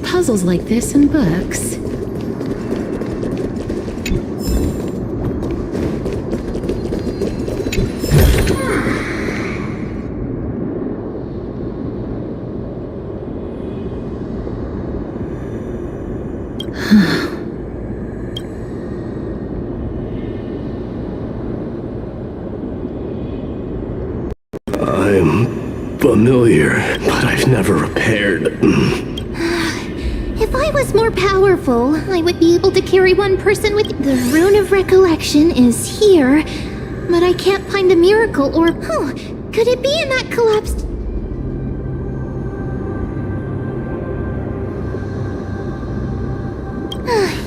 Puzzles like this in books. I'm familiar, but I've never repaired. If I was more powerful, I would be able to carry one person with... The Rune of Recollection is here, but I can't find a miracle or... Oh, could it be in that collapsed...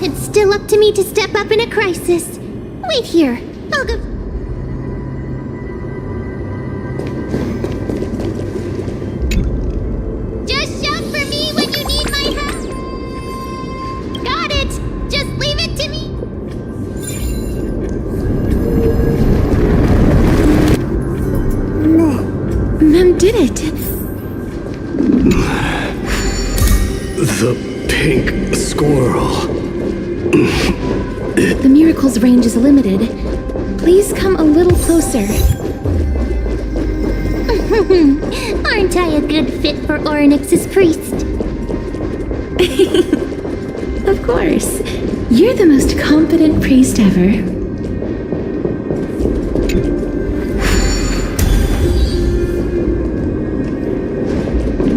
It's still up to me to step up in a crisis. Wait here. I'll go... Just shout for me when you need my help. Got it. Just leave it to me. Mem did it. The pink squirrel. The miracle's range is limited. Please come a little closer. Aren't I a good fit for Orynyx's priest? Of course. You're the most competent priest ever.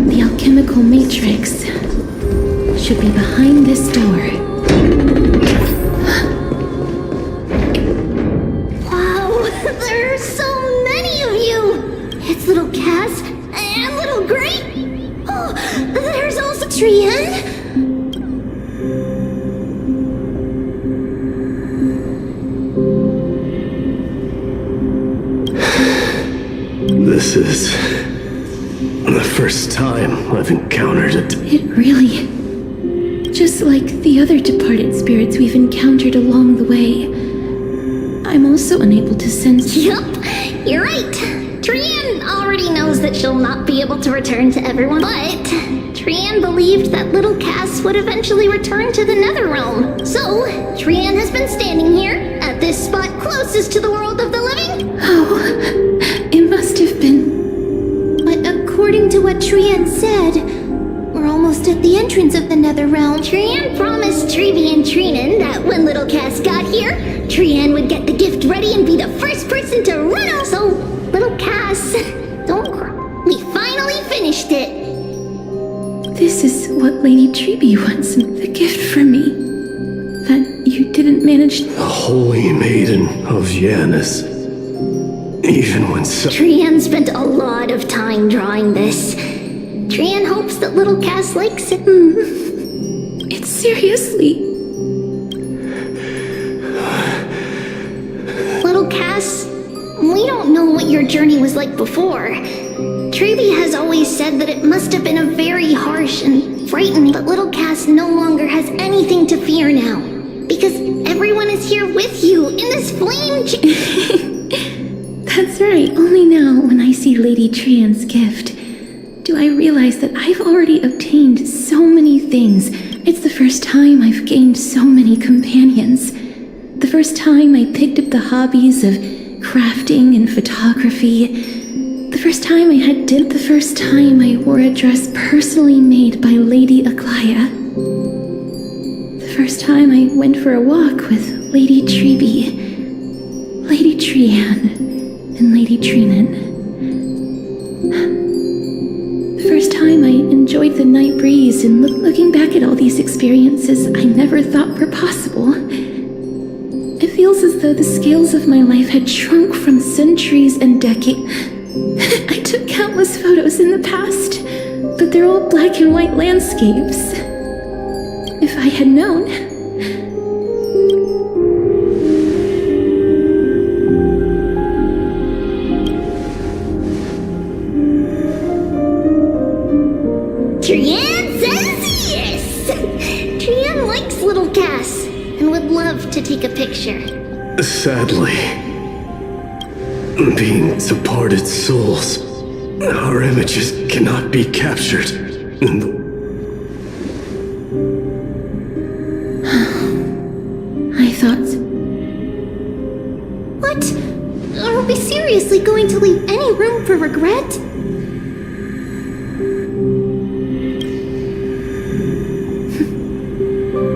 The alchemical matrix should be behind this door. Wow, there are so many of you! It's little Cass and little Gray. Oh, there's also Trienne. This is the first time I've encountered it. It really Just like the other departed spirits we've encountered along the way, I'm also unable to sense... Yup, you're right. Trian already knows that she'll not be able to return to everyone, but Trian believed that little Cass would eventually return to the Netherrealm. So, Trian has been standing here, at this spot closest to the world of the living. Oh, it must have been... But according to what Trian said, we're almost at the entrance of the Netherrealm. Trian promised Treevee and Treenan that when little Cass got here, Trian would get the gift ready and be the first person to run out. So, little Cass, don't cry. We finally finished it. This is what Lady Treevee wants, the gift for me. That you didn't manage... The Holy Maiden of Janus. Even when Trian spent a lot of time drawing this. Trian hopes that little Cass likes it. It's seriously... Little Cass, we don't know what your journey was like before. Treevee has always said that it must have been a very harsh and frightening, but little Cass no longer has anything to fear now. Because everyone is here with you in this flame... That's right. Only now, when I see Lady Trian's gift, do I realize that I've already obtained so many things. It's the first time I've gained so many companions. The first time I picked up the hobbies of crafting and photography. The first time I had dinner. The first time I wore a dress personally made by Lady Aglaya. The first time I went for a walk with Lady Treevee, Lady Trian, and Lady Treenan. The first time I enjoyed the night breeze and looking back at all these experiences I never thought were possible. It feels as though the scales of my life had shrunk from centuries and decades. I took countless photos in the past, but they're all black and white landscapes. If I had known... Trian says yes! Trian likes little Cass and would love to take a picture. Sadly, being departed souls, our images cannot be captured in the... I thought... What? Are we seriously going to leave any room for regret?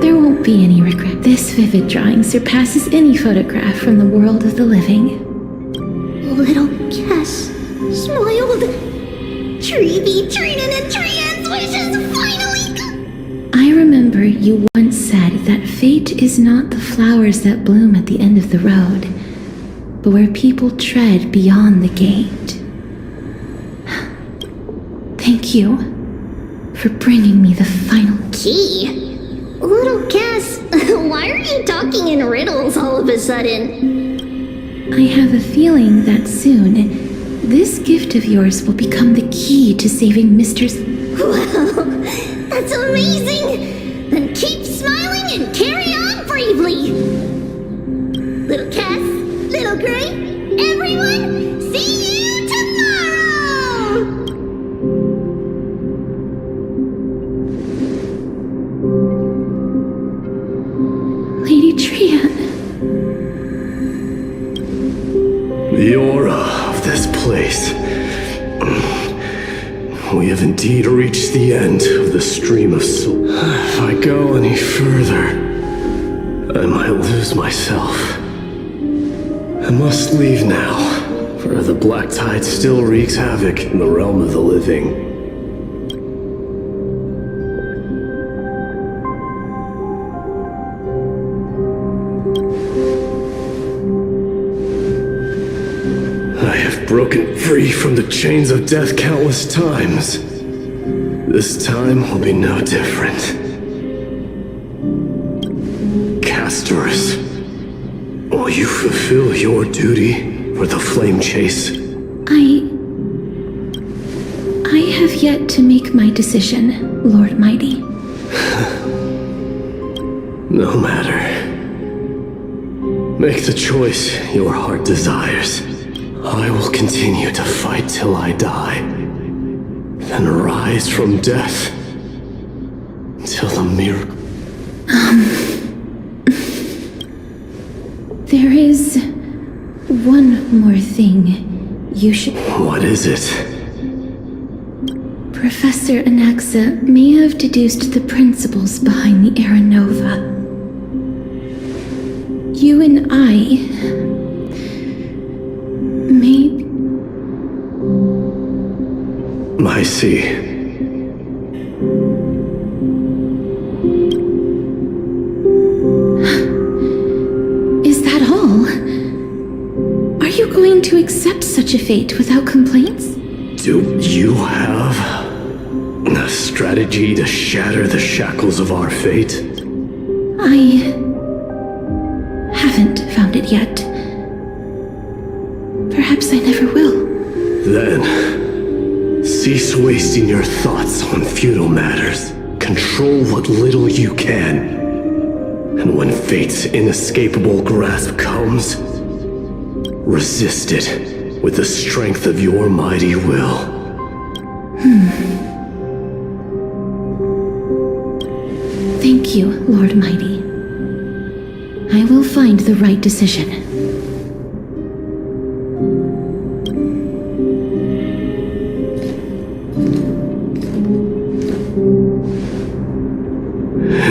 There won't be any regret. This vivid drawing surpasses any photograph from the world of the living. Little Cass smiled. Treevee, Treenan, and Trian's wishes finally... I remember you once said that fate is not the flowers that bloom at the end of the road, but where people tread beyond the gate. Thank you for bringing me the final key. Little Cass, why are you talking in riddles all of a sudden? I have a feeling that soon, this gift of yours will become the key to saving Mr. Wow, that's amazing! Then keep smiling and carry on bravely! Little Cass, little Gray, everyone, see you tomorrow! Lady Trian. The aura of this place. We have indeed reached the end of the stream of soul. If I go any further, I might lose myself. I must leave now, for the black tide still wreaks havoc in the realm of the living. I have broken free from the chains of death countless times. This time will be no different. Castorice, will you fulfill your duty for the flame chase? I have yet to make my decision, Lord Mighty. No matter. Make the choice your heart desires. I will continue to fight till I die, then rise from death till the miracle. There is one more thing you should... What is it? Professor Anaxa may have deduced the principles behind the Era Nova. You and I... may... I see. Is that all? Are you going to accept such a fate without complaints? Do you have a strategy to shatter the shackles of our fate? I haven't found it yet. Perhaps I never will. Then, cease wasting your thoughts on futile matters. Control what little you can. And when fate's inescapable grasp comes, resist it with the strength of your mighty will. Thank you, Lord Mighty. I will find the right decision.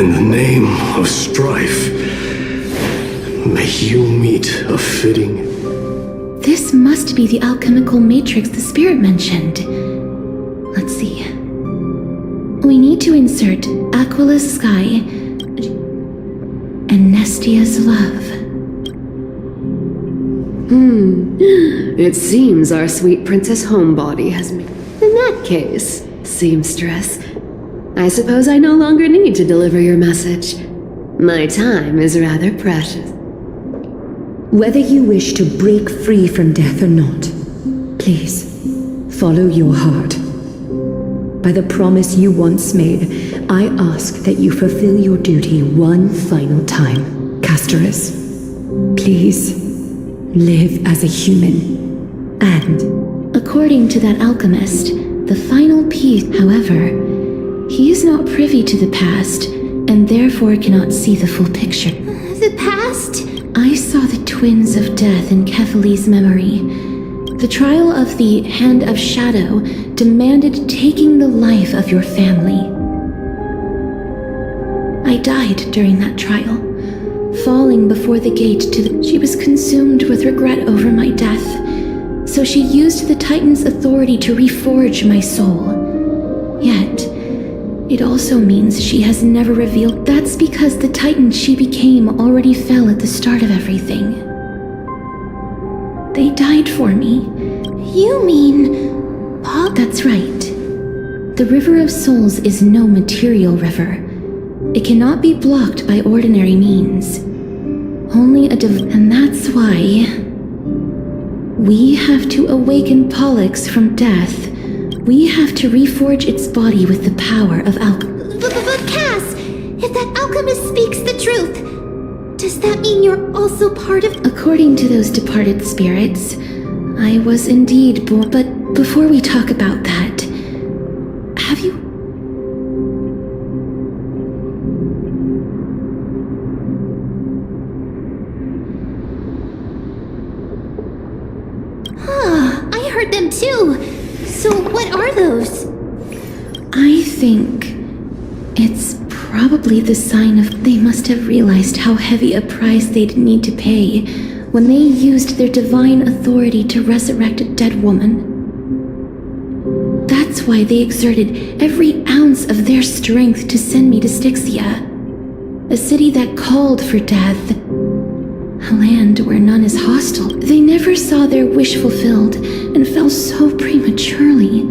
In the name of strife, may you meet a fitting... This must be the alchemical matrix the spirit mentioned. Let's see. We need to insert Aquila's sky and Nestia's love. It seems our sweet Princess Homebody has made... In that case, seamstress, I suppose I no longer need to deliver your message. My time is rather precious. Whether you wish to break free from death or not, please, follow your heart. By the promise you once made, I ask that you fulfill your duty one final time. Castorice, please, live as a human, and... According to that alchemist, the final piece, however, he is not privy to the past, and therefore cannot see the full picture. The past? I saw the twins of death in Kethali's memory. The trial of the Hand of Shadow demanded taking the life of your family. I died during that trial, falling before the gate to the... She was consumed with regret over my death, so she used the Titan's authority to reforge my soul. Yet, it also means she has never revealed... That's because the Titan she became already fell at the start of everything. They died for me. You mean... Pop? That's right. The River of Souls is no material river. It cannot be blocked by ordinary means. Only a and that's why... we have to awaken Pollux from death. We have to reforge its body with the power of alchemy. But Cass, if that alchemist speaks the truth, does that mean you're also part of... According to those departed spirits, I was indeed born. But before we talk about that, have you... I heard them too. So what are those? I think it's probably the sign of... They must have realized how heavy a price they'd need to pay when they used their divine authority to resurrect a dead woman. That's why they exerted every ounce of their strength to send me to Styxia, a city that called for death, a land where none is hostile. They never saw their wish fulfilled and fell so prematurely,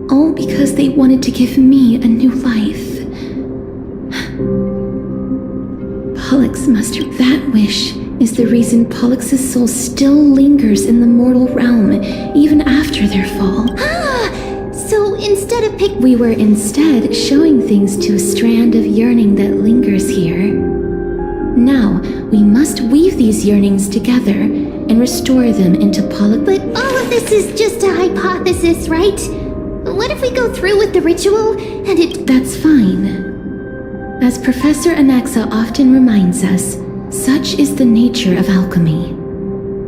all because they wanted to give me a new life. Pollux must have... That wish is the reason Pollux's soul still lingers in the mortal realm, even after their fall. So instead of We were instead showing things to a strand of yearning that lingers here. Now, we must weave these yearnings together and restore them into But all of this is just a hypothesis, right? What if we go through with the ritual and it... That's fine. As Professor Anaxa often reminds us, such is the nature of alchemy.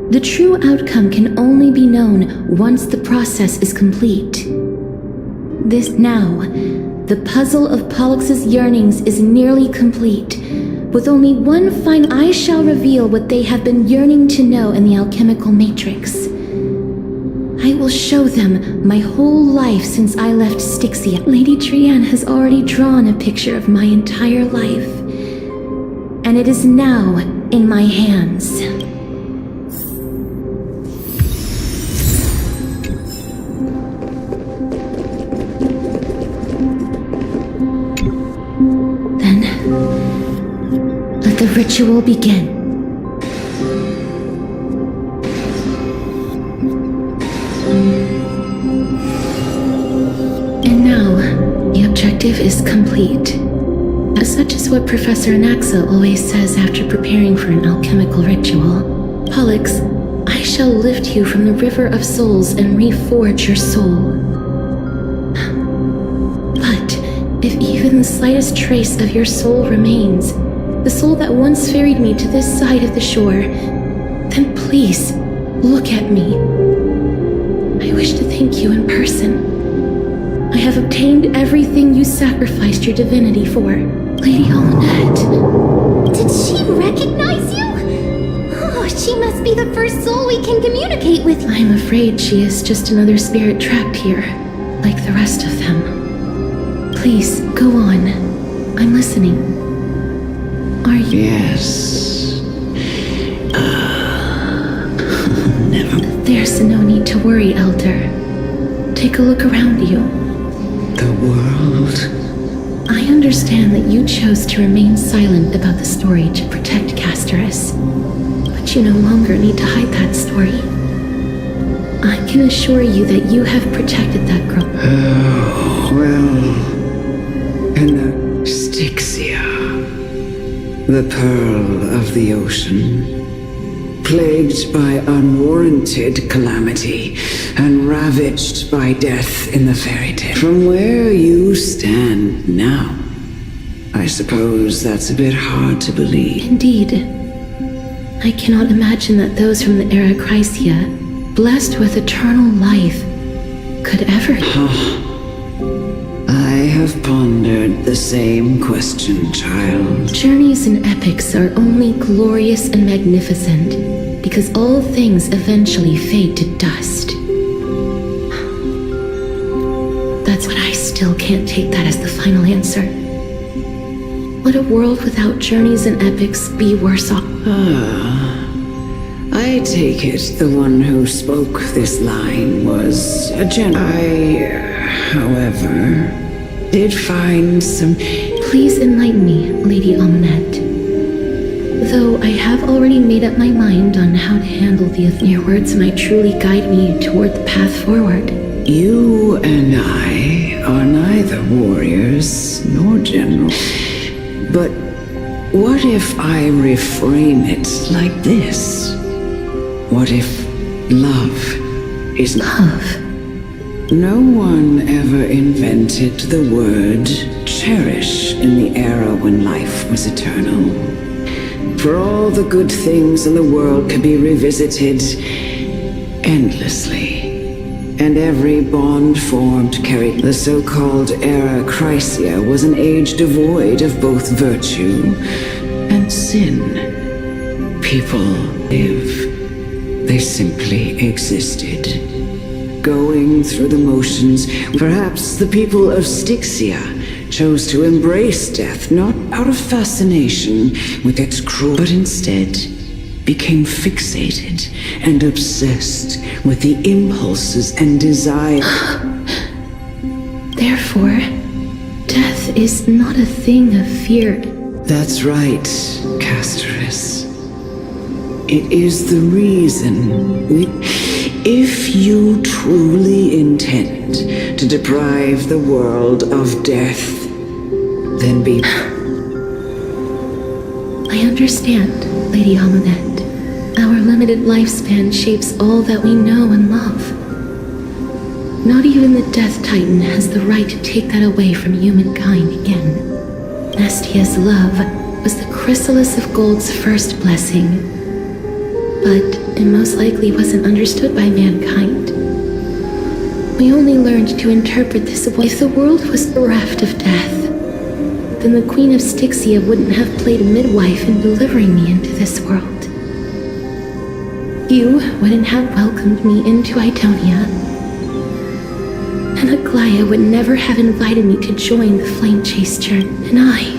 The true outcome can only be known once the process is complete. This now, the puzzle of Pollux's yearnings is nearly complete. With only one final, I shall reveal what they have been yearning to know in the alchemical matrix. I will show them my whole life since I left Styxia. Lady Trianne has already drawn a picture of my entire life, and it is now in my hands. Then, let the ritual begin. And now, the objective is complete. Such is what Professor Anaxa always says after preparing for an alchemical ritual. Pollux, I shall lift you from the river of souls and reforge your soul. But if even the slightest trace of your soul remains, the soul that once ferried me to this side of the shore, then please, look at me. I wish to thank you in person. I have obtained everything you sacrificed your divinity for. Lady Alnette. Did she recognize you? Oh, she must be the first soul we can communicate with. I'm afraid she is just another spirit trapped here, like the rest of them. Please, go on. I'm listening. Are you... Yes. Never. There's no need to worry, Elder. Take a look around you. The world. I understand that you chose to remain silent about the story to protect Castorice, but you no longer need to hide that story. I can assure you that you have protected that girl. Oh, well... And the Styxia, the pearl of the ocean, plagued by unwarranted calamity and ravaged by death in the fairy tale. From where you stand now, I suppose that's a bit hard to believe. Indeed. I cannot imagine that those from the era Chrysia, blessed with eternal life, could ever... I have pondered the same question, child. Journeys and epics are only glorious and magnificent because all things eventually fade to dust. That's what I still can't take that as the final answer. Would a world without journeys and epics be worse off? I take it the one who spoke this line was a however, did find some... Please enlighten me, Lady Alnette. Though I have already made up my mind on how to handle your words might truly guide me toward the path forward. You and I are neither warriors nor generals. But what if I reframe it like this? What if love is love? No one ever invented the word cherish in the era when life was eternal. For all the good things in the world could be revisited endlessly. And every bond formed carried. The so-called era Chrysia was an age devoid of both virtue and sin. People live. They simply existed. Going through the motions, perhaps the people of Styxia chose to embrace death not out of fascination with its cruel, but instead became fixated and obsessed with the impulses and desire. Therefore, death is not a thing of fear. That's right, Castorice. It is the reason if you truly intend to deprive the world of death, then be... I understand, Lady Amunet. Our limited lifespan shapes all that we know and love. Not even the Death Titan has the right to take that away from humankind again. Nestia's love was the chrysalis of gold's first blessing, but it most likely wasn't understood by mankind. We only learned to interpret this away. If the world was bereft of death, then the Queen of Styxia wouldn't have played a midwife in delivering me into this world. You wouldn't have welcomed me into Idonia, and Aglaya would never have invited me to join the Flame Chase journey, and I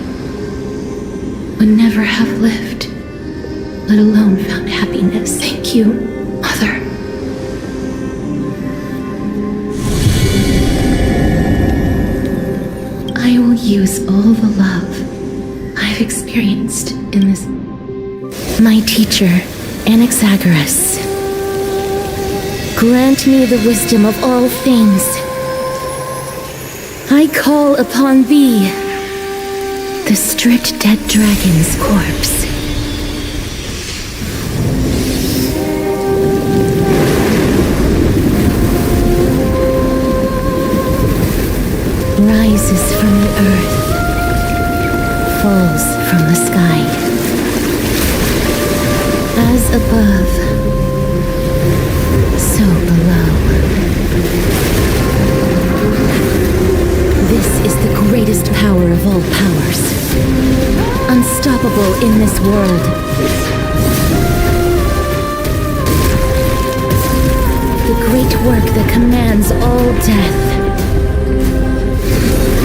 would never have lived, let alone found happiness. Thank you, Mother. I will use all the love I've experienced in this. My teacher, Anaxagoras, grant me the wisdom of all things. I call upon thee, the stripped dead dragon's corpse. Rises from the earth, falls from the sky. As above, so below. This is the greatest power of all powers, unstoppable in this world. The great work that commands all death.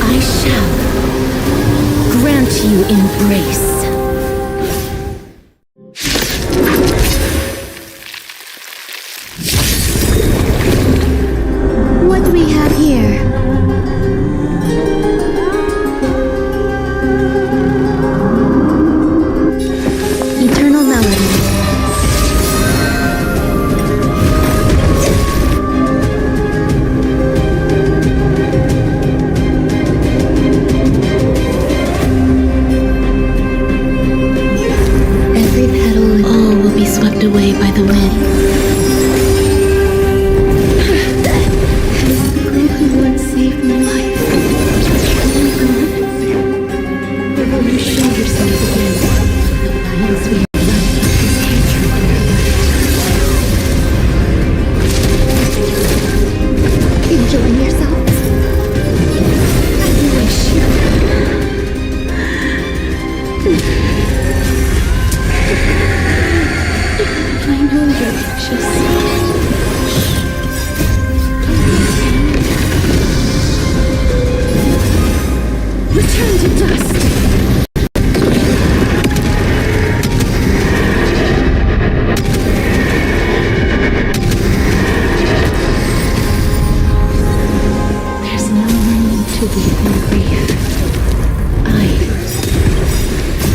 I shall grant you embrace. What do we have here? Eternal melody. Every petal and all will be swept away by the wind. The girl who once saved my life. But will you show yourself again? The violence we have left is hatred in your life. Enjoying yourself? I wish I know you're anxious. Return to dust. There's no need to weep in grief. I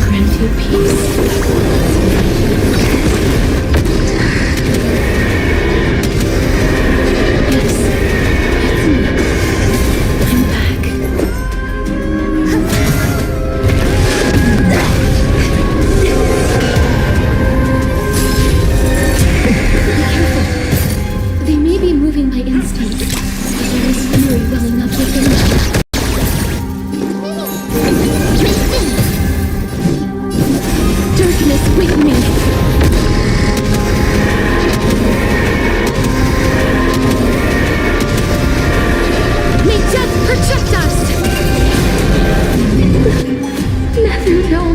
grant you peace. Yes, it's me. I'm back. They may be moving by instinct, but there is fury welling up within them. Darkness with me. May death protect us! Never know.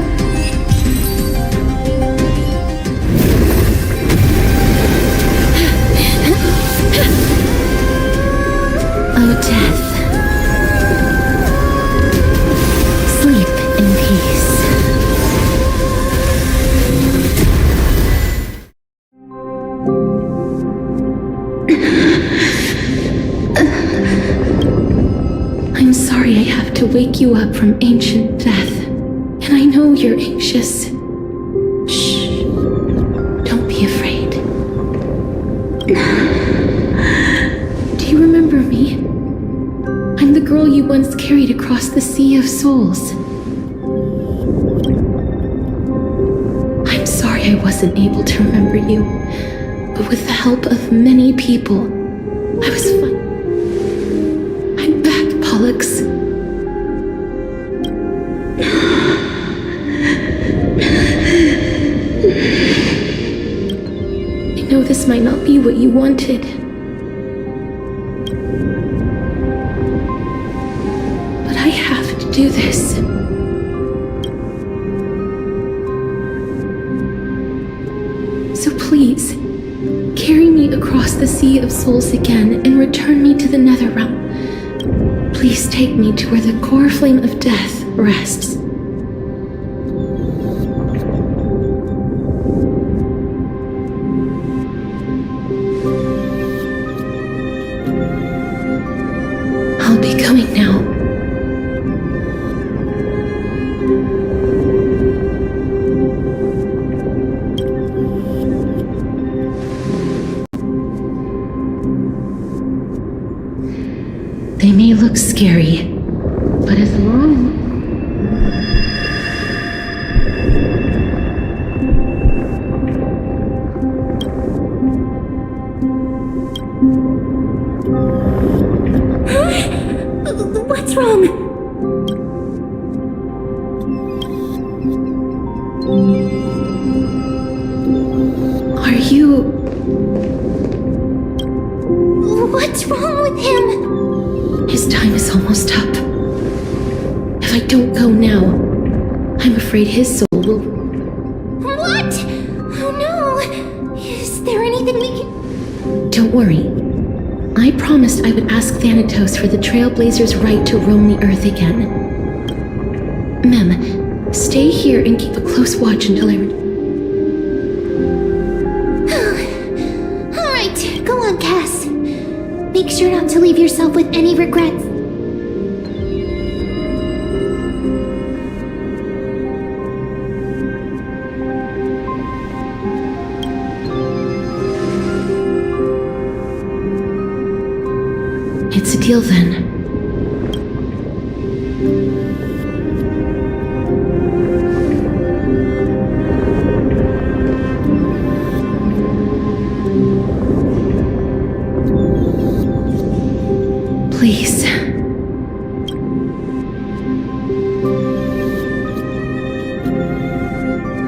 Oh, death. Sleep in peace. I'm sorry I have to wake you up from ancient death. And I know you're anxious. Shh. Don't be afraid. Do you remember me? I'm the girl you once carried across the Sea of Souls. wasn't able to remember you, but with the help of many people, I was fine. I'm back, Pollux. I know this might not be what you wanted, but I have to do this. So please, carry me across the Sea of Souls again and return me to the Netherrealm. Please take me to where the core flame of death rests. I'll be coming now. They may look scary, but as long... What's wrong? Are you... What's wrong with him? His time is almost up. If I don't go now, I'm afraid his soul will... What? Oh no! Is there anything we can... Don't worry. I promised I would ask Thanatos for the Trailblazers' right to roam the Earth again. Mem, stay here and keep a close watch until I return. Alright, go on, Cass. Make sure not to leave yourself with any regrets. It's a deal then. Please.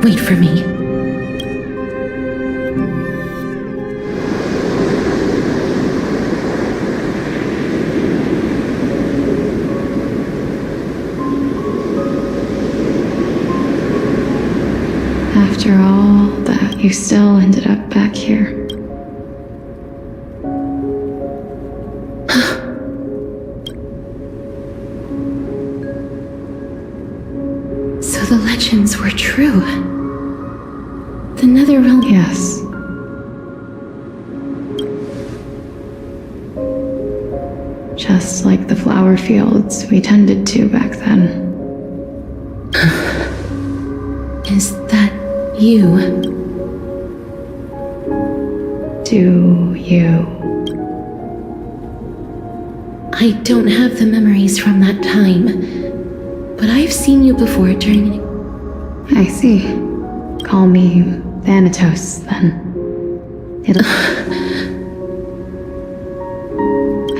Wait for me. After all that, you still ended up back here. So the legends were true. The Netherrealm... Yes. Just like the flower fields we tended to back then. Is that you? Do you? I don't have the memories from that time, but I've seen you before during an... I see. Call me Thanatos, then. It'll...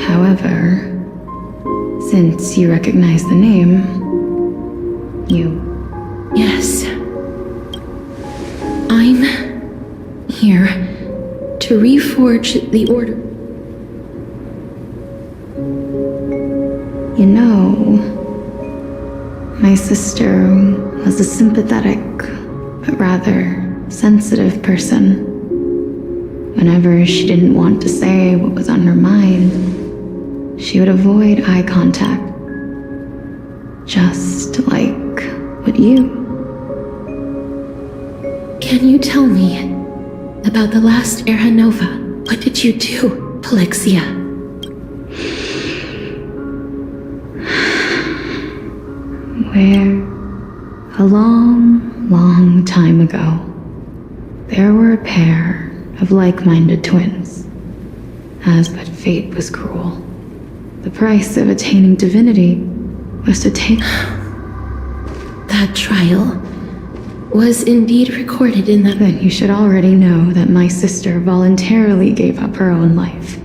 However, since you recognize the name, you... Yes. I'm here to reforge the Order. You know, my sister was a sympathetic, but rather sensitive person. Whenever she didn't want to say what was on her mind, she would avoid eye contact. Just like what you. Can you tell me about the last Era Nova? What did you do, Polixia? Where, a long, long time ago, there were a pair of like-minded twins. As but fate was cruel. The price of attaining divinity was to take... That trial. was indeed recorded in that. Then you should already know that my sister voluntarily gave up her own life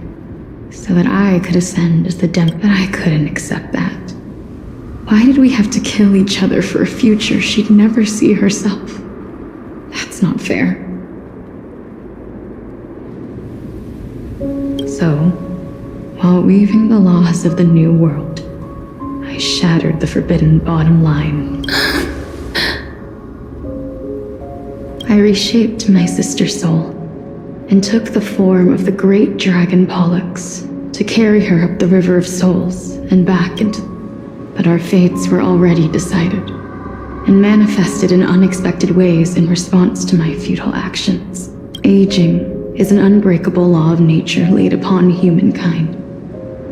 so that I could ascend as the But I couldn't accept that. Why did we have to kill each other for a future she'd never see herself? That's not fair. So, while weaving the laws of the new world, I shattered the forbidden bottom line. I reshaped my sister's soul and took the form of the great dragon Pollux to carry her up the River of Souls and back into. But our fates were already decided and manifested in unexpected ways in response to my futile actions. Aging is an unbreakable law of nature laid upon humankind,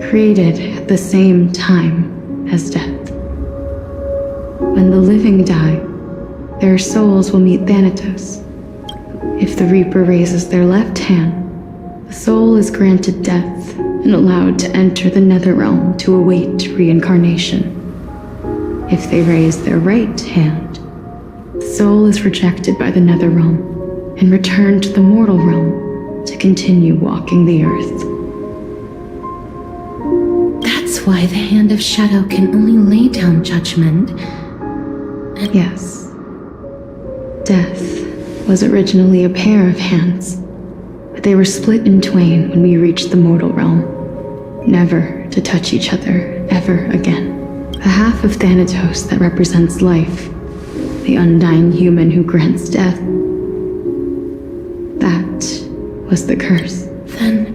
created at the same time as death. When the living die, their souls will meet Thanatos. If the Reaper raises their left hand, the soul is granted death and allowed to enter the Netherrealm to await reincarnation. If they raise their right hand, the soul is rejected by the Netherrealm and returned to the mortal realm to continue walking the earth. That's why the Hand of Shadow can only lay down judgment. Yes. Death was originally a pair of hands, but they were split in twain when we reached the mortal realm, never to touch each other ever again. The half of Thanatos that represents life, the undying human who grants death, that was the curse. Then,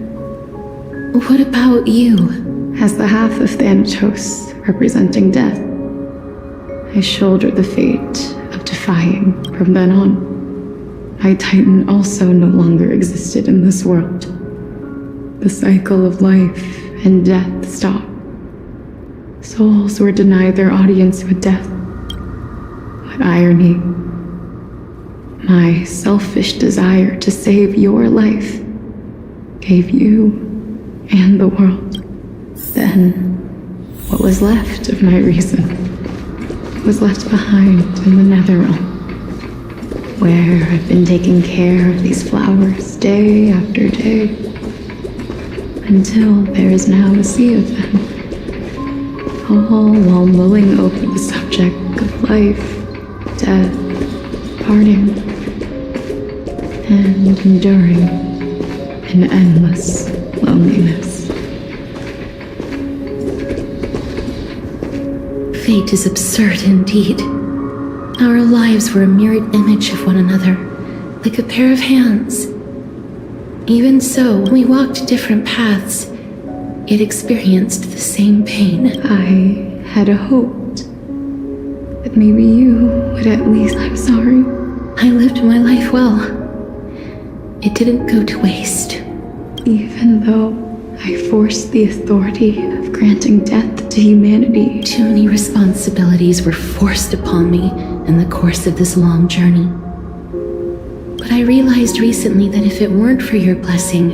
what about you? As the half of Thanatos representing death, I shoulder the fate of defying from then on. My Titan also no longer existed in this world. The cycle of life and death stopped. Souls were denied their audience with death. What irony. My selfish desire to save your life gave you and the world. Then, what was left of my reason was left behind in the Netherrealm, where I've been taking care of these flowers day after day, until there is now a sea of them, all while mulling over the subject of life, death, parting, and enduring an endless loneliness. Fate is absurd indeed. Our lives were a mirrored image of one another, like a pair of hands. Even so, when we walked different paths, yet experienced the same pain. I had hoped that maybe you would at least. I'm sorry. I lived my life well. It didn't go to waste. Even though I forced the authority of granting death to humanity. Too many responsibilities were forced upon me in the course of this long journey. But I realized recently that if it weren't for your blessing,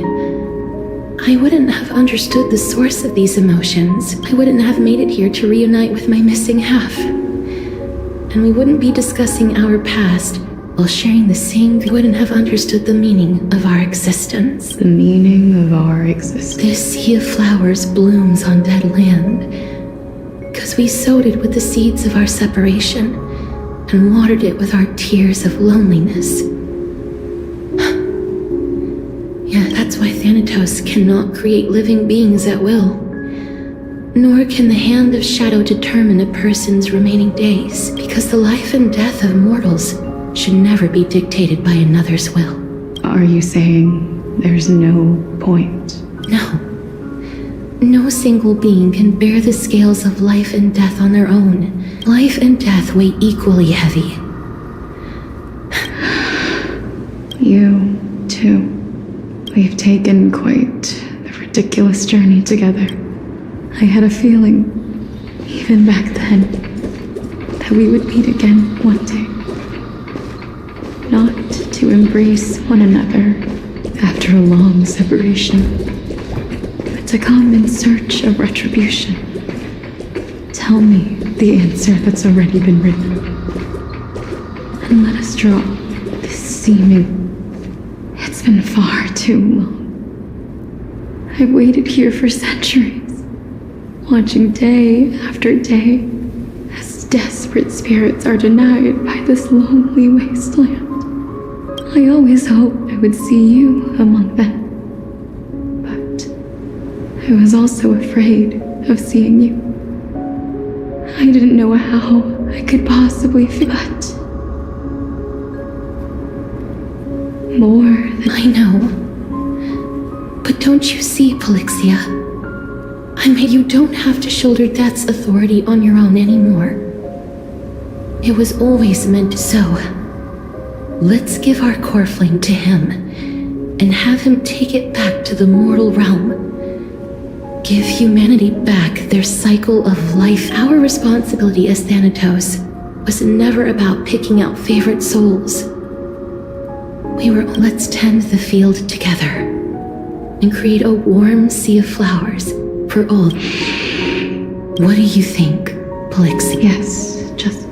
I wouldn't have understood the source of these emotions. I wouldn't have made it here to reunite with my missing half. And we wouldn't be discussing our past while sharing the same. We wouldn't have understood the meaning of our existence. The meaning of our existence. This sea of flowers blooms on dead land because we sowed it with the seeds of our separation and watered it with our tears of loneliness. Yeah, that's why Thanatos cannot create living beings at will. Nor can the Hand of Shadow determine a person's remaining days, because the life and death of mortals should never be dictated by another's will. Are you saying there's no point? No. No single being can bear the scales of life and death on their own. Life and death weigh equally heavy. You, too. We've taken quite the ridiculous journey together. I had a feeling, even back then, that we would meet again one day. Not to embrace one another after a long separation, but to come in search of retribution. Tell me the answer that's already been written. and let us drop this seeming. It's been far too long. I've waited here for centuries, watching day after day as desperate spirits are denied by this lonely wasteland. I always hoped I would see you among them, but I was also afraid of seeing you. I didn't know how I could possibly feel, but more than I know. But don't you see, Polixia? You don't have to shoulder death's authority on your own anymore. It was always meant so. Let's give our core flame to him, and have him take it back to the mortal realm. Give humanity back their cycle of life. Our responsibility as Thanatos was never about picking out favorite souls. Let's tend the field together, and create a warm sea of flowers for all. What do you think, Polixia? yes, just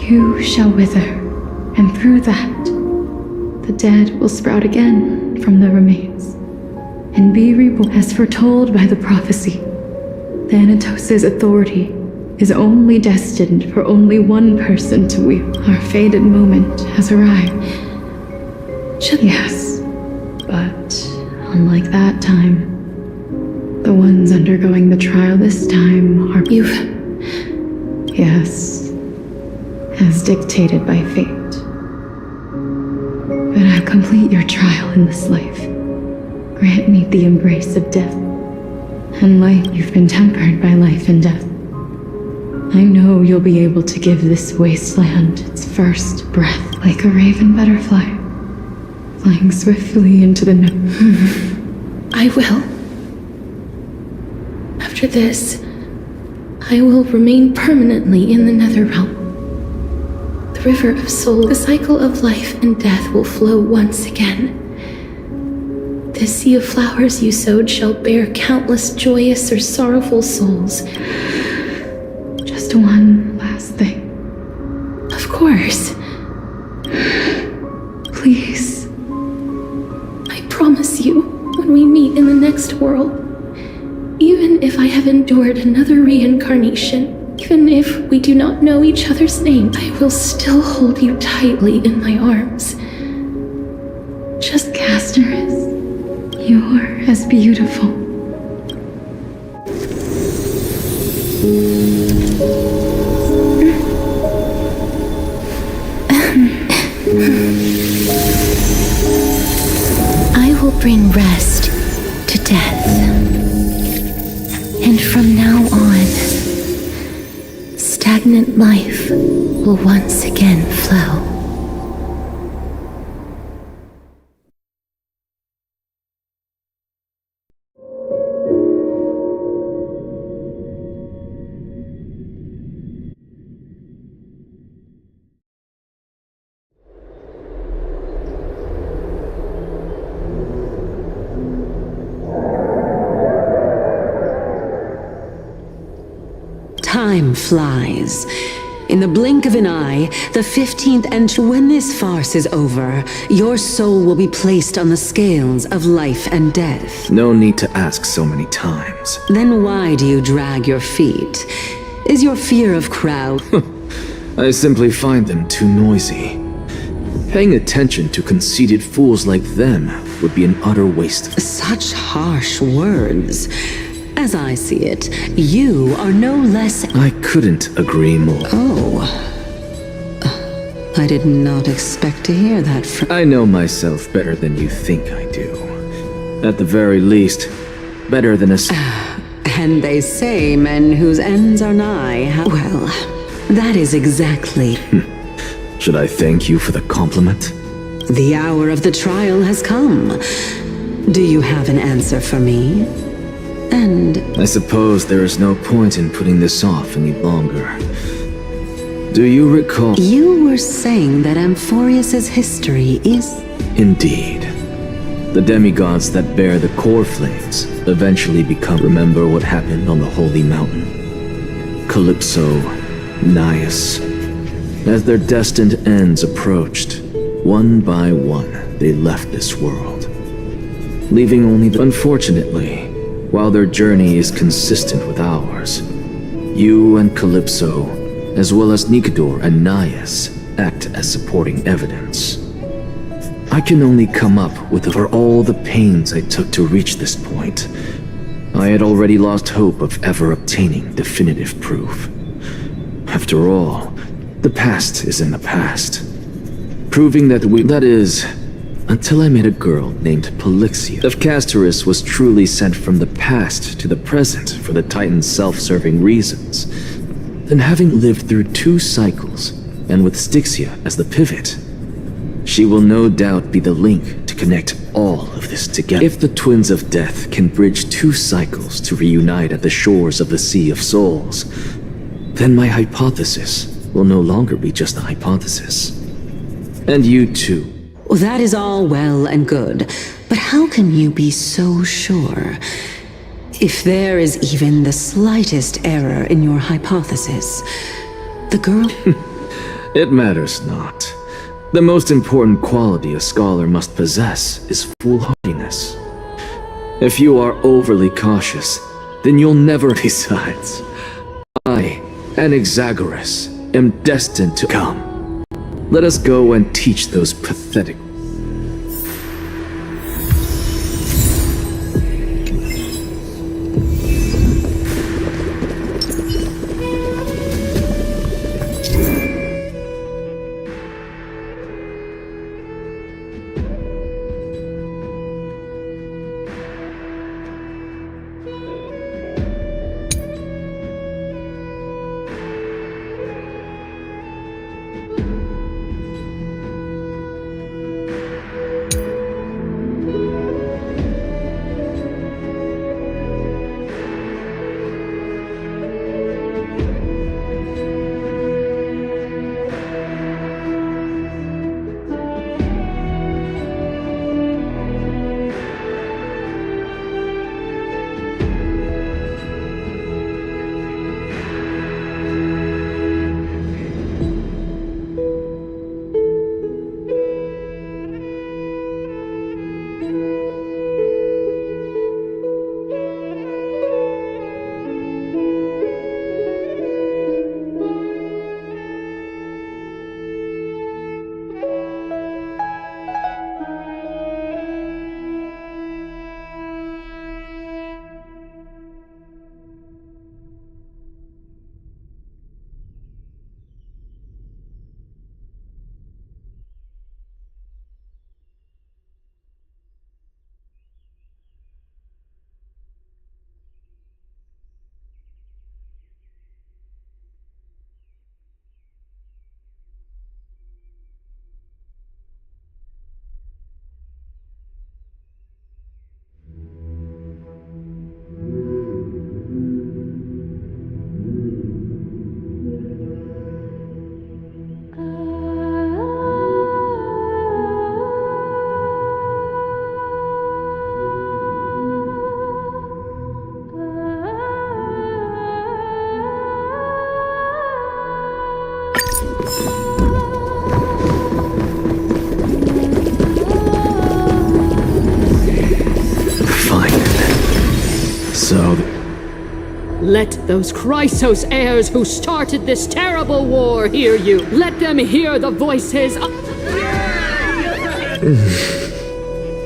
you shall wither, and through that, the dead will sprout again from the remains, and be reborn as foretold by the prophecy. Thanatos' authority is only destined for only one person to wield. Our fated moment has arrived. Yes, but unlike that time, the ones undergoing the trial this time are Yes, as dictated by fate. But I'll complete your trial in this life. Grant me the embrace of death. And life, you've been tempered by life and death. I know you'll be able to give this wasteland its first breath, like a raven butterfly, flying swiftly into the night. I will. After this, I will remain permanently in the Netherrealm. The river of soul, the cycle of life and death will flow once again. The sea of flowers you sowed shall bear countless joyous or sorrowful souls. Just one last thing. Of course. Please. I promise you, when we meet in the next world, even if I have endured another reincarnation, even if we do not know each other's names, I will still hold you tightly in my arms. Just Castorice, you're as beautiful. I will bring rest to death. And from now on, stagnant life will once again flow. Time flies. In the blink of an eye, the 15th entry. When this farce is over, your soul will be placed on the scales of life and death. No need to ask so many times. Then why do you drag your feet? Is your fear of crowd? I simply find them too noisy. Paying attention to conceited fools like them would be an utter waste of... Such harsh words. As I see it, you are no less... I couldn't agree more. Oh. I did not expect to hear that from... I know myself better than you think I do. At the very least, better than a... And they say men whose ends are nigh. Well, that is exactly... Should I thank you for the compliment? The hour of the trial has come. Do you have an answer for me? And... I suppose there is no point in putting this off any longer. Do you recall... You were saying that Amphorius's history is... Indeed. The demigods that bear the core flames eventually become... Remember what happened on the Holy Mountain? Calypso, Naias, As their destined ends approached, one by one, they left this world, leaving only the... Unfortunately, while their journey is consistent with ours, you and Calypso, as well as Nikador and Naias, act as supporting evidence. I can only come up with for all the pains I took to reach this point. I had already lost hope of ever obtaining definitive proof. After all, the past is in the past. Proving that is, until I met a girl named Polixia. If Castorice was truly sent from the past to the present for the Titan's self-serving reasons, then having lived through 2 cycles, and with Styxia as the pivot, she will no doubt be the link to connect all of this together. If the Twins of Death can bridge 2 cycles to reunite at the shores of the Sea of Souls, then my hypothesis will no longer be just a hypothesis. And you too. Well, that is all well and good, but how can you be so sure? If there is even the slightest error in your hypothesis, the girl... It matters not. The most important quality a scholar must possess is foolhardiness. If you are overly cautious, then you'll never... Besides, I, Anaxagoras, am destined to come. Let us go and teach those pathetic... Let those Chrysos heirs who started this terrible war hear you. Let them hear the voices of...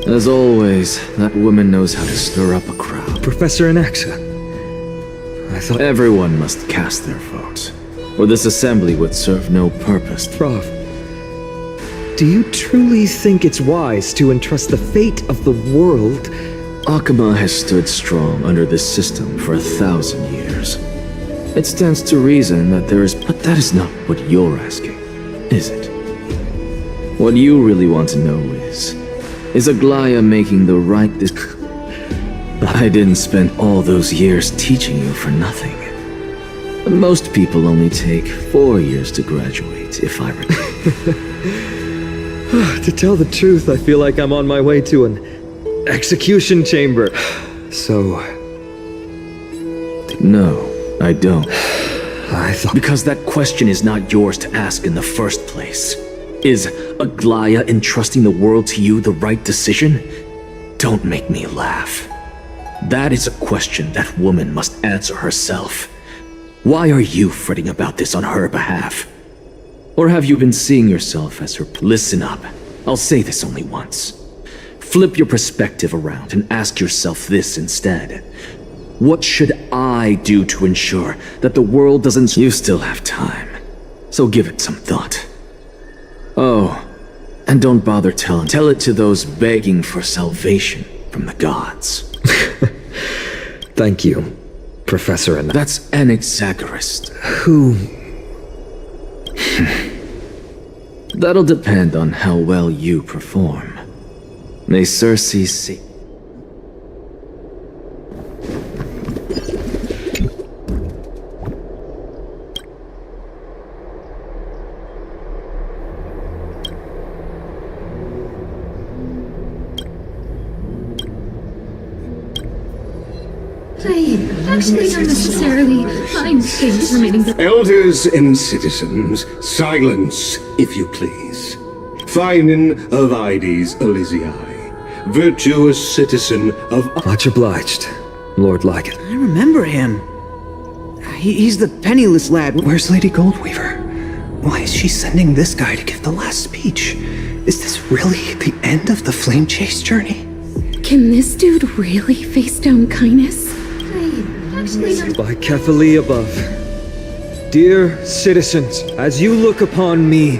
As always, that woman knows how to stir up a crowd. Professor Anaxa, I thought... Everyone must cast their vote, or this assembly would serve no purpose. Prof, do you truly think it's wise to entrust the fate of the world... Akama has stood strong under this system for 1,000 years. It stands to reason that there is... But that is not what you're asking, is it? What you really want to know is Aglaya making the right... I didn't spend all those years teaching you for nothing. Most people only take 4 years to graduate, if I recall. To tell the truth, I feel like I'm on my way to an execution chamber. So... No, I don't. I thought... Because that question is not yours to ask in the first place. Is Aglaya entrusting the world to you the right decision? Don't make me laugh. That is a question that woman must answer herself. Why are you fretting about this on her behalf? Or have you been seeing yourself as her... Listen up. I'll say this only once. Flip your perspective around and ask yourself this instead. What should I do to ensure that the world doesn't... You still have time, so give it some thought. Oh, and don't bother telling. Tell it to those begging for salvation from the gods. Thank you, Professor Anna. That's Anaxagoras. Who... That'll depend on how well you perform. May Circe see... I actually don't necessarily mind things remaining the... Elders and citizens, silence, if you please. Phinin of Ides Elysiae, virtuous citizen of... Much obliged, Lord Lycan. I remember him. He's the penniless lad. Where's Lady Goldweaver? Why is she sending this guy to give the last speech? Is this really the end of the Flame Chase journey? Can this dude really face down kindness? By Kephali above. Dear citizens, as you look upon me,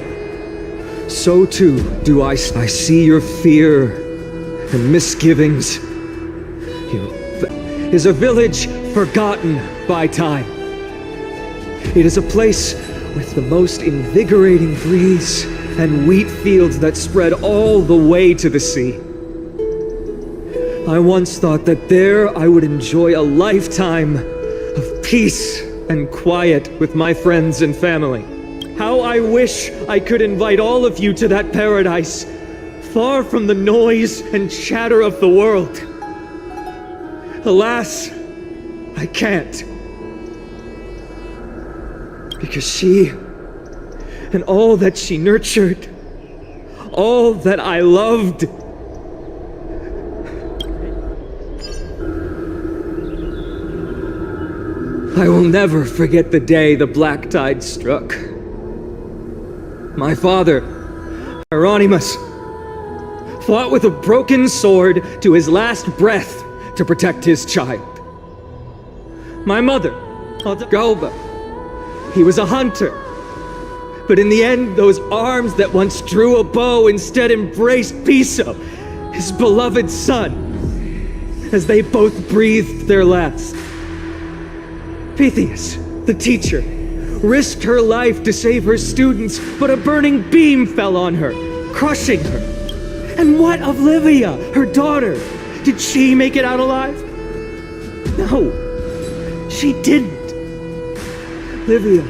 so too do I see your fear and misgivings. Is a village forgotten by time. It is a place with the most invigorating breeze and wheat fields that spread all the way to the sea. I once thought that there I would enjoy a lifetime of peace and quiet with my friends and family. How I wish I could invite all of you to that paradise, far from the noise and chatter of the world. Alas, I can't. Because she, and all that she nurtured, all that I loved, I will never forget the day the black tide struck. My father, Hieronymus, fought with a broken sword to his last breath to protect his child. My mother, Galba, he was a hunter. But in the end, those arms that once drew a bow instead embraced Piso, his beloved son, as they both breathed their last. Pythias, the teacher, risked her life to save her students, but a burning beam fell on her, crushing her. And what of Livia, her daughter? Did she make it out alive? No, she didn't. Livia,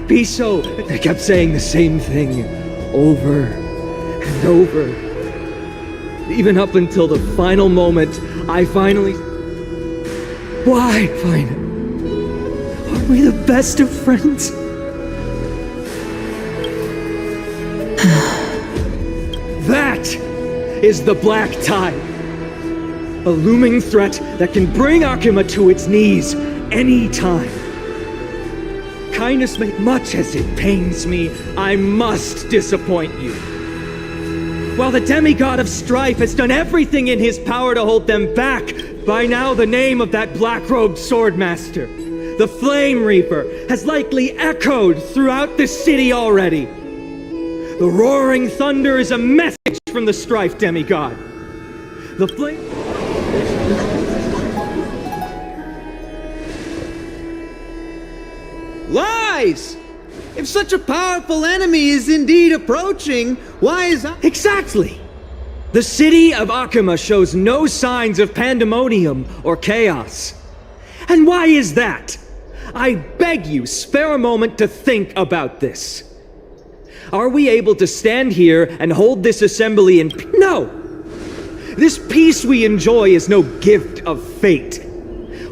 Piso, they kept saying the same thing over and over. Even up until the final moment, I finally... Why, finally? Are we the best of friends? That is the Black Tide. A looming threat that can bring Akuma to its knees any time. Kindness may, much as it pains me, I must disappoint you. While the demigod of strife has done everything in his power to hold them back, by now the name of that black-robed swordmaster, the Flame Reaper, has likely echoed throughout the city already. The roaring thunder is a message from the strife demigod. The flame... Lies! If such a powerful enemy is indeed approaching, why is... Exactly! The city of Akuma shows no signs of pandemonium or chaos. And why is that? I beg you, spare a moment to think about this. Are we able to stand here and hold this assembly in... No! This peace we enjoy is no gift of fate.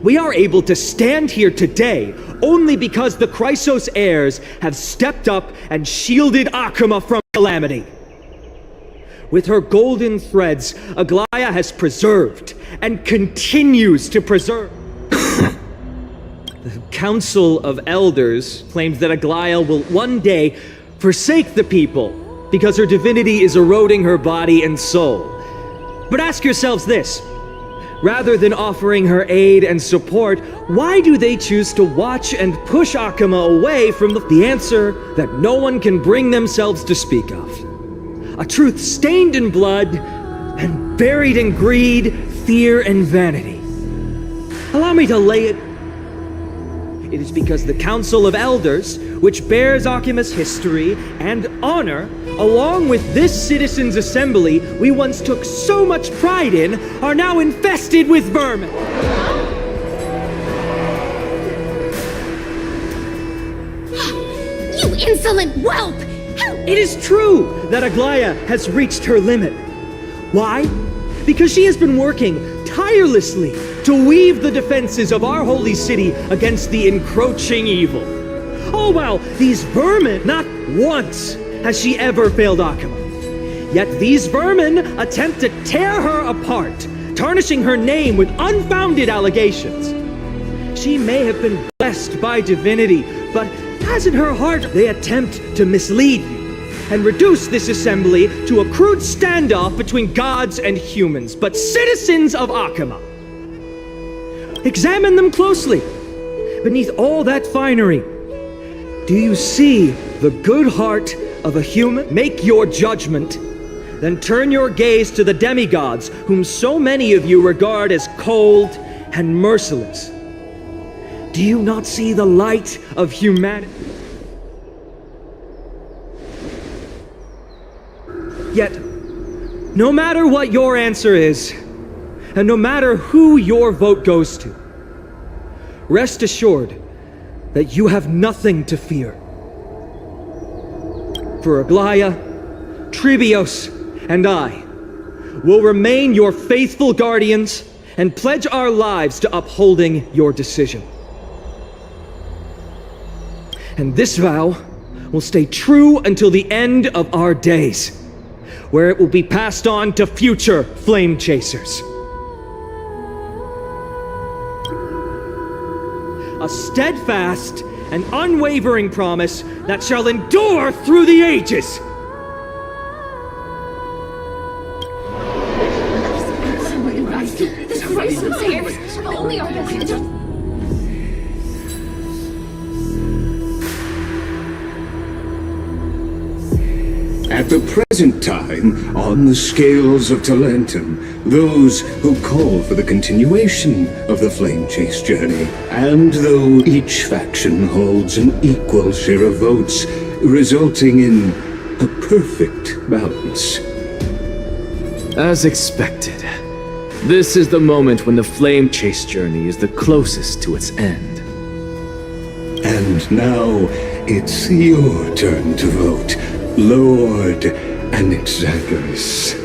We are able to stand here today only because the Chrysos heirs have stepped up and shielded Akuma from calamity. With her golden threads, Aglaya has preserved and continues to preserve. The Council of Elders claims that Aglaya will one day forsake the people because her divinity is eroding her body and soul. But ask yourselves this. Rather than offering her aid and support, why do they choose to watch and push Akuma away from the answer that no one can bring themselves to speak of? A truth stained in blood and buried in greed, fear, and vanity. Allow me to lay it. It is because the Council of Elders, which bears Akuma's history and honor, along with this citizens' assembly we once took so much pride in, are now infested with vermin. You insolent whelp! It is true that Aglaya has reached her limit. Why? Because she has been working tirelessly to weave the defenses of our holy city against the encroaching evil. Oh well, these vermin, not once has she ever failed Akuma. Yet these vermin attempt to tear her apart, tarnishing her name with unfounded allegations. She may have been blessed by divinity, but as in her heart they attempt to mislead you and reduce this assembly to a crude standoff between gods and humans, but citizens of Akuma. Examine them closely. Beneath all that finery, do you see the good heart of a human? Make your judgment, then turn your gaze to the demigods whom so many of you regard as cold and merciless. Do you not see the light of humanity? Yet, no matter what your answer is, and no matter who your vote goes to, rest assured that you have nothing to fear. For Aglaya, Tribios, and I will remain your faithful guardians and pledge our lives to upholding your decision. And this vow will stay true until the end of our days, where it will be passed on to future flame chasers. A steadfast and unwavering promise that shall endure through the ages. At the present time, on the scales of Talentum, those who call for the continuation of the Flame Chase journey, and though each faction holds an equal share of votes, resulting in a perfect balance. As expected, this is the moment when the Flame Chase journey is the closest to its end. And now, it's your turn to vote, Lord Anaxagoras.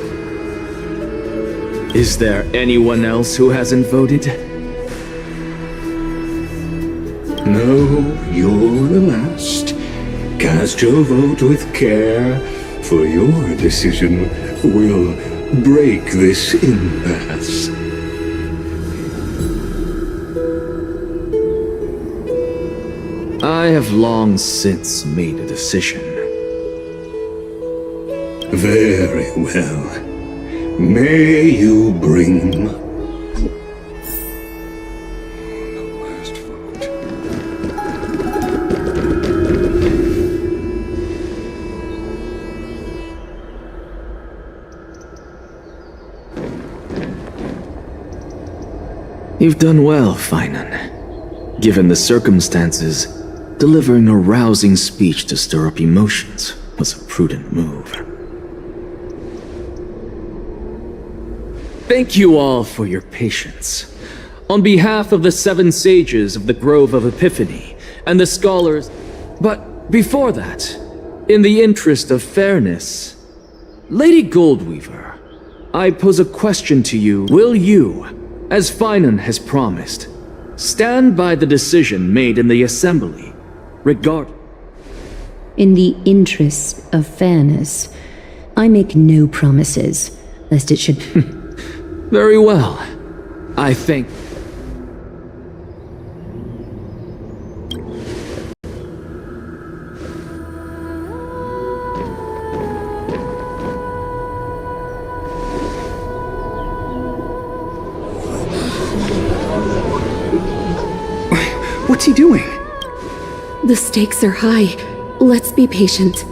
Is there anyone else who hasn't voted? No, you're the last. Cast your vote with care, for your decision will break this impasse. I have long since made a decision. Very well. May you bring... You've done well, Finan. Given the circumstances, delivering a rousing speech to stir up emotions was a prudent move. Thank you all for your patience. On behalf of the 7 sages of the Grove of Epiphany and the scholars... But before that, in the interest of fairness, Lady Goldweaver, I pose a question to you. Will you, as Finan has promised, Stand by the decision made in the assembly, regard. In the interest of fairness, I make no promises, lest it should... Very well. I think... What's he doing? The stakes are high. Let's be patient.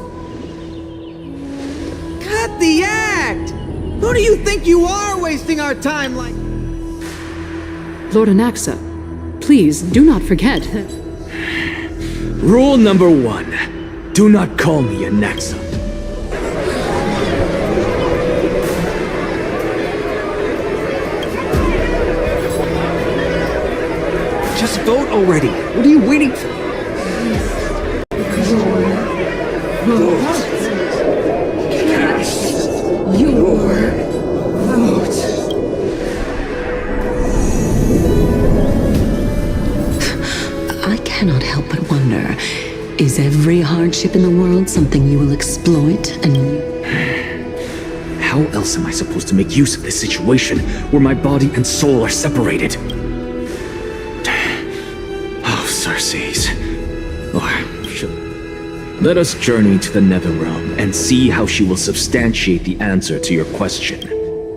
Cut the act! Who do you think you are wasting our time like... Lord Anaxa, please do not forget. Rule number 1. Do not call me Anaxa. Just vote already. What are you waiting for? I cannot help but wonder, is every hardship in the world something you will exploit and... How else am I supposed to make use of this situation where my body and soul are separated? Oh, Circes. Let us journey to the Netherrealm and see how she will substantiate the answer to your question.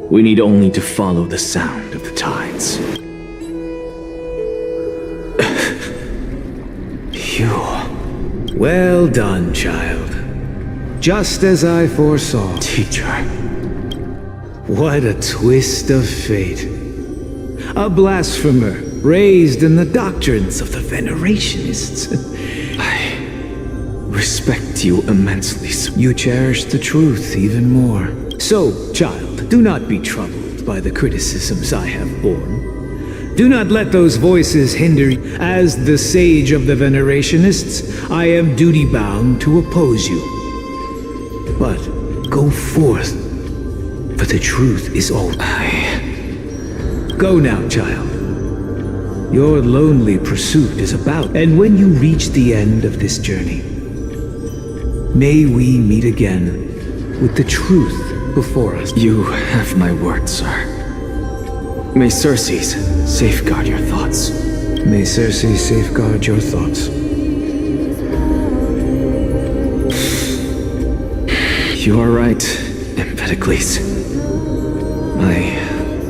We need only to follow the sound of the tides. Phew. Well done, child. Just as I foresaw. Teacher. What a twist of fate. A blasphemer raised in the doctrines of the Venerationists. I respect you immensely. You cherish the truth even more. So, child, do not be troubled by the criticisms I have borne. Do not let those voices hinder you. As the sage of the Venerationists, I am duty-bound to oppose you. But go forth, for the truth is all. Go now, child. Your lonely pursuit is about, and when you reach the end of this journey, may we meet again with the truth before us. You have my word, sir. May Circes safeguard your thoughts. May Circes safeguard your thoughts. You are right, Empedocles. My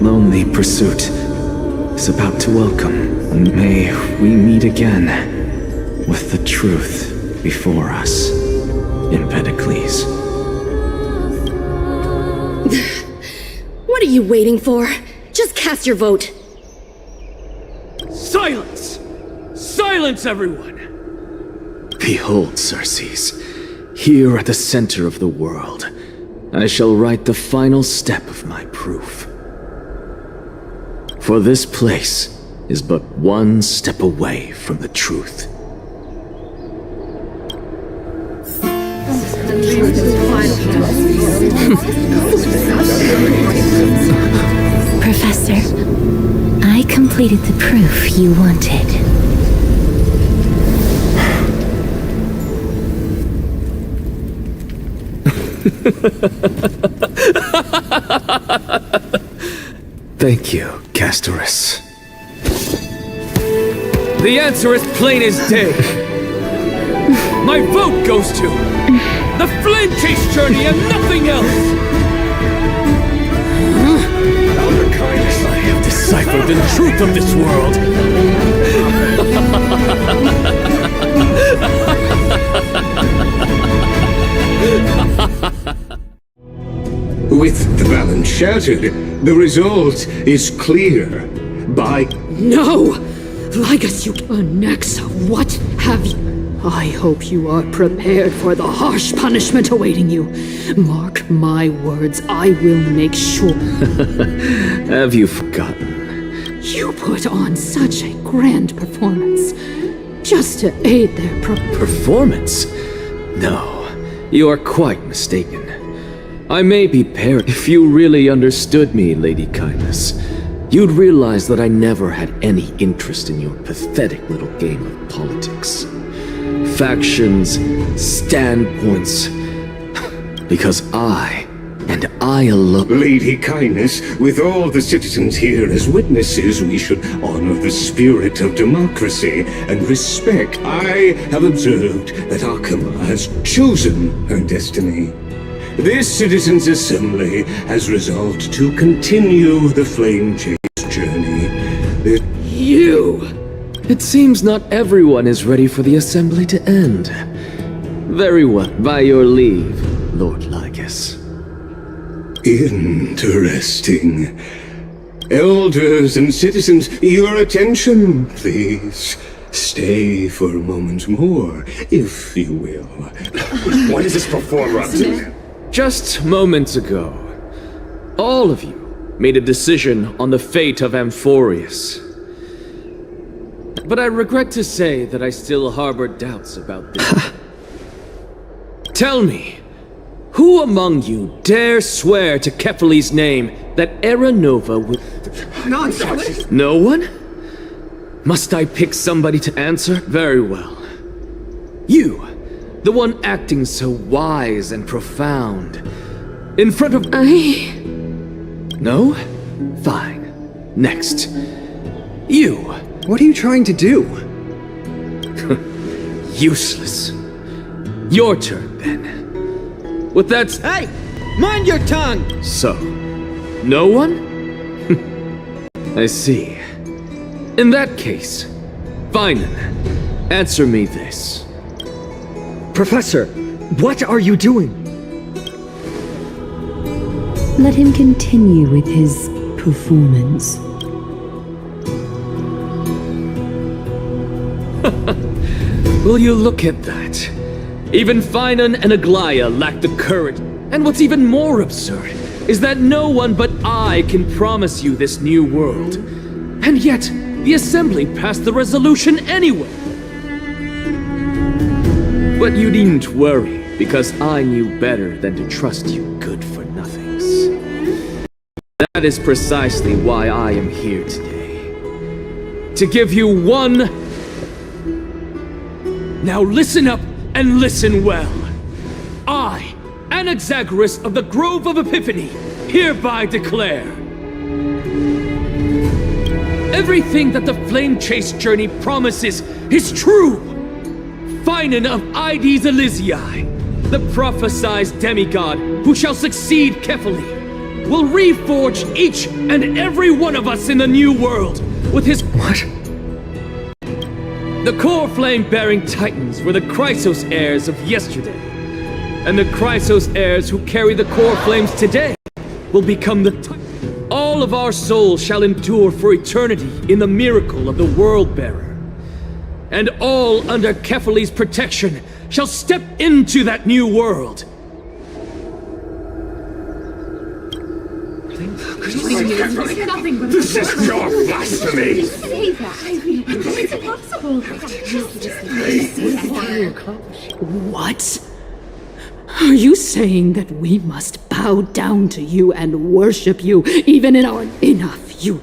lonely pursuit is about to welcome. May we meet again with the truth before us, Empedocles. What are you waiting for? Just cast your vote. Silence! Silence, everyone! Behold, Circes, here at the center of the world, I shall write the final step of my proof. For this place is but one step away from the truth. Professor, I completed the proof you wanted. Thank you, Castorice. The answer is plain as day. My vote goes to the Flame Chase journey and nothing else. Elder Kindness, I have deciphered the truth of this world. With the balance shattered, the result is clear. By... No! Ligus, you... Anaxa, what have you... I hope you are prepared for the harsh punishment awaiting you. Mark my words, I will make sure... Have you forgotten? You put on such a grand performance, just to aid their Performance? No, you are quite mistaken. I may be if you really understood me, Lady Kindness, you'd realize that I never had any interest in your pathetic little game of politics. Factions, standpoints, because I, and I alone— Lady Kindness, with all the citizens here as witnesses, we should honor the spirit of democracy and respect. I have observed that Akama has chosen her destiny. This citizens' assembly has resolved to continue the Flame Chase journey. You! It seems not everyone is ready for the assembly to end. Very well, by your leave, Lord Lygus. Interesting. Elders and citizens, your attention, please. Stay for a moment more, if you will. What is this performance? Just moments ago, all of you made a decision on the fate of Amphorius. But I regret to say that I still harbor doubts about this. Tell me, who among you dare swear to Kefali's name that Era Nova will— Nonsense! No one? Must I pick somebody to answer? Very well. You, the one acting so wise and profound, in front of— No? Fine. Next. You. What are you trying to do? Useless. Your turn, then. With that— Hey! Mind your tongue! So, no one? I see. In that case, fine then. Answer me this. Professor, what are you doing? Let him continue with his performance. Will you look at that? Even Finan and Aglaya lack the courage. And what's even more absurd is that no one but I can promise you this new world. And yet, the Assembly passed the resolution anyway. But you needn't worry, because I knew better than to trust you good-for-nothings. That is precisely why I am here today. To give you one— Now listen up and listen well. I, Anaxagoras of the Grove of Epiphany, hereby declare everything that the Flame Chase journey promises is true. Finan of Ides Elysiae, the prophesied demigod who shall succeed Kefali, will reforge each and every one of us in the new world with his— What? The core flame-bearing titans were the Chrysos heirs of yesterday, and the Chrysos heirs who carry the core flames today will become the titans. All of our souls shall endure for eternity in the miracle of the World-Bearer, and all under Kefali's protection shall step into that new world. This is pure blasphemy! It's impossible. What? Are you saying that we must bow down to you and worship you, even in our— Enough, you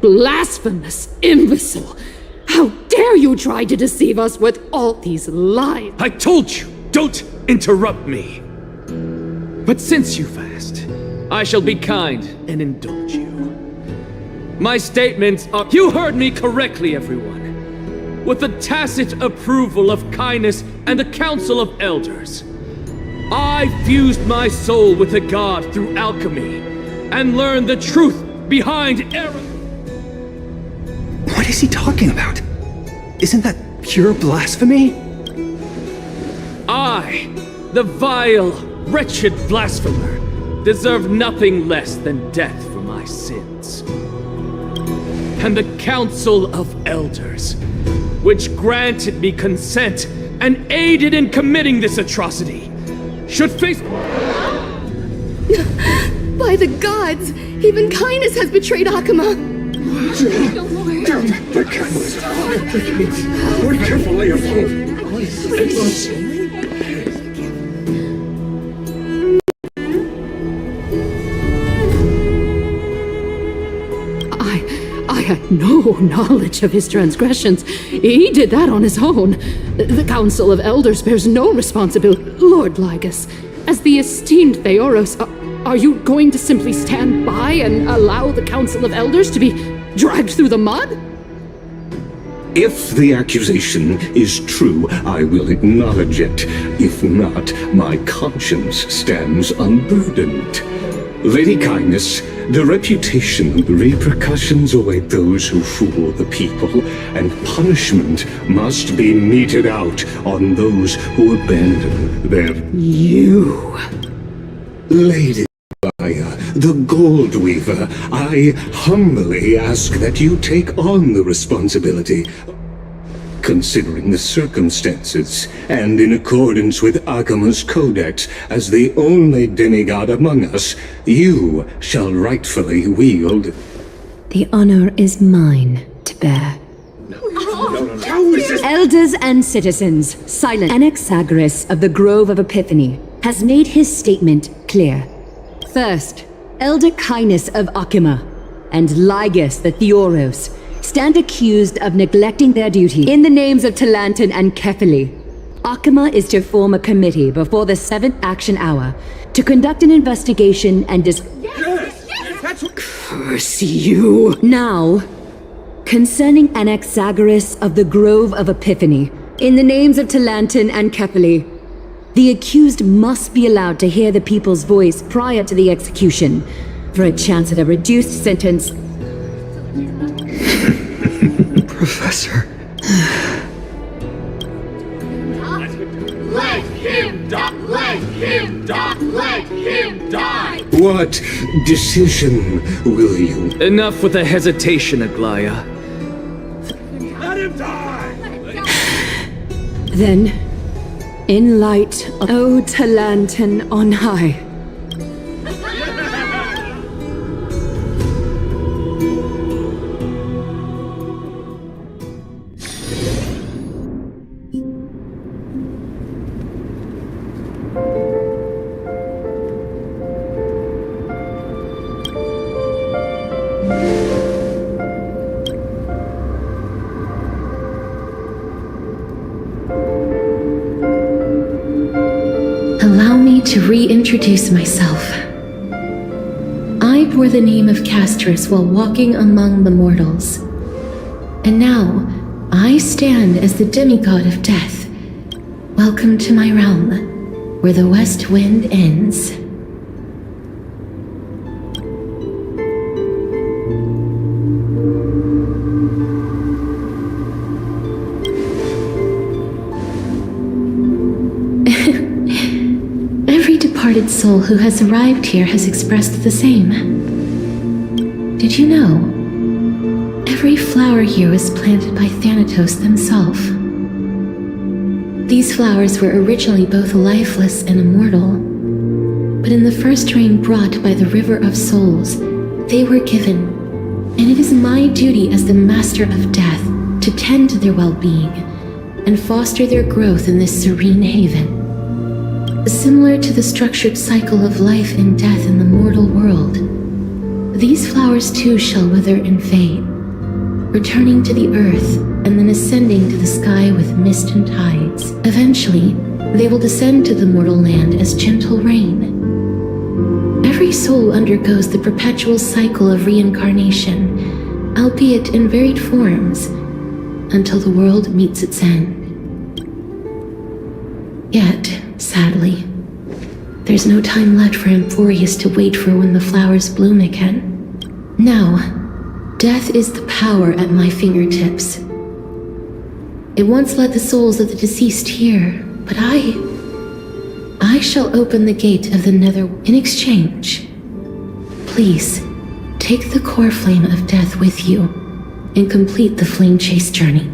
blasphemous imbecile! How dare you try to deceive us with all these lies? I told you, don't interrupt me. But since you've asked, I shall be kind and indulge you. My statements are— You heard me correctly, everyone. With the tacit approval of kindness and the Council of Elders, I fused my soul with the god through alchemy and learned the truth behind error. What is he talking about? Isn't that pure blasphemy? I, the vile, wretched blasphemer, deserve nothing less than death for my sins. And the Council of Elders, which granted me consent and aided in committing this atrocity, should face— By the gods! Even kindness has betrayed Akama! The catalyst! We're carefully afloat! no knowledge of his transgressions. He did that on his own. The Council of Elders bears no responsibility. Lord Lygus, as the esteemed Theoros, are you going to simply stand by and allow the Council of Elders to be dragged through the mud? If the accusation is true, I will acknowledge it. If not, my conscience stands unburdened. Lady Kindness, the reputation and the repercussions await those who fool the people, and punishment must be meted out on those who abandon their... You... Lady Gaia, the Gold Weaver, I humbly ask that you take on the responsibility. Considering the circumstances, and in accordance with Akima's Codex, as the only demigod among us, you shall rightfully wield... The honor is mine to bear. Elders and citizens, silent. Anaxagoras of the Grove of Epiphany has made his statement clear. First, Elder Kindness of Akima and Lygus the Theoros stand accused of neglecting their duty in the names of Talanton and Kefili. Akima is to form a committee before the 7th action hour to conduct an investigation and Curse you! Now, concerning Anaxagoras of the Grove of Epiphany, in the names of Talanton and Kefili, the accused must be allowed to hear the people's voice prior to the execution, for a chance at a reduced sentence. Professor. Let him die! Let him die! Let him die! What decision will you... Enough with the hesitation, Aglaya. Let him die! Then, in light of O Talanton on high, Allow me to reintroduce myself. I bore the name of Castorice while walking among the mortals. And now, I stand as the demigod of death. Welcome to my realm, where the west wind ends. Every departed soul who has arrived here has expressed the same. Did you know? Every flower here was planted by Thanatos himself. These flowers were originally both lifeless and immortal, but in the first rain brought by the River of Souls, they were given, and it is my duty as the Master of Death to tend to their well-being and foster their growth in this serene haven. Similar to the structured cycle of life and death in the mortal world, these flowers too shall wither and fade, returning to the earth and then ascending to the sky with mist and tides. Eventually, they will descend to the mortal land as gentle rain. Every soul undergoes the perpetual cycle of reincarnation, albeit in varied forms, until the world meets its end. Yet, sadly, there's no time left for Emphorius to wait for when the flowers bloom again. Now, death is the power at my fingertips. It once led the souls of the deceased here, but I shall open the gate of the nether in exchange. Please, take the core flame of death with you and complete the flame chase journey.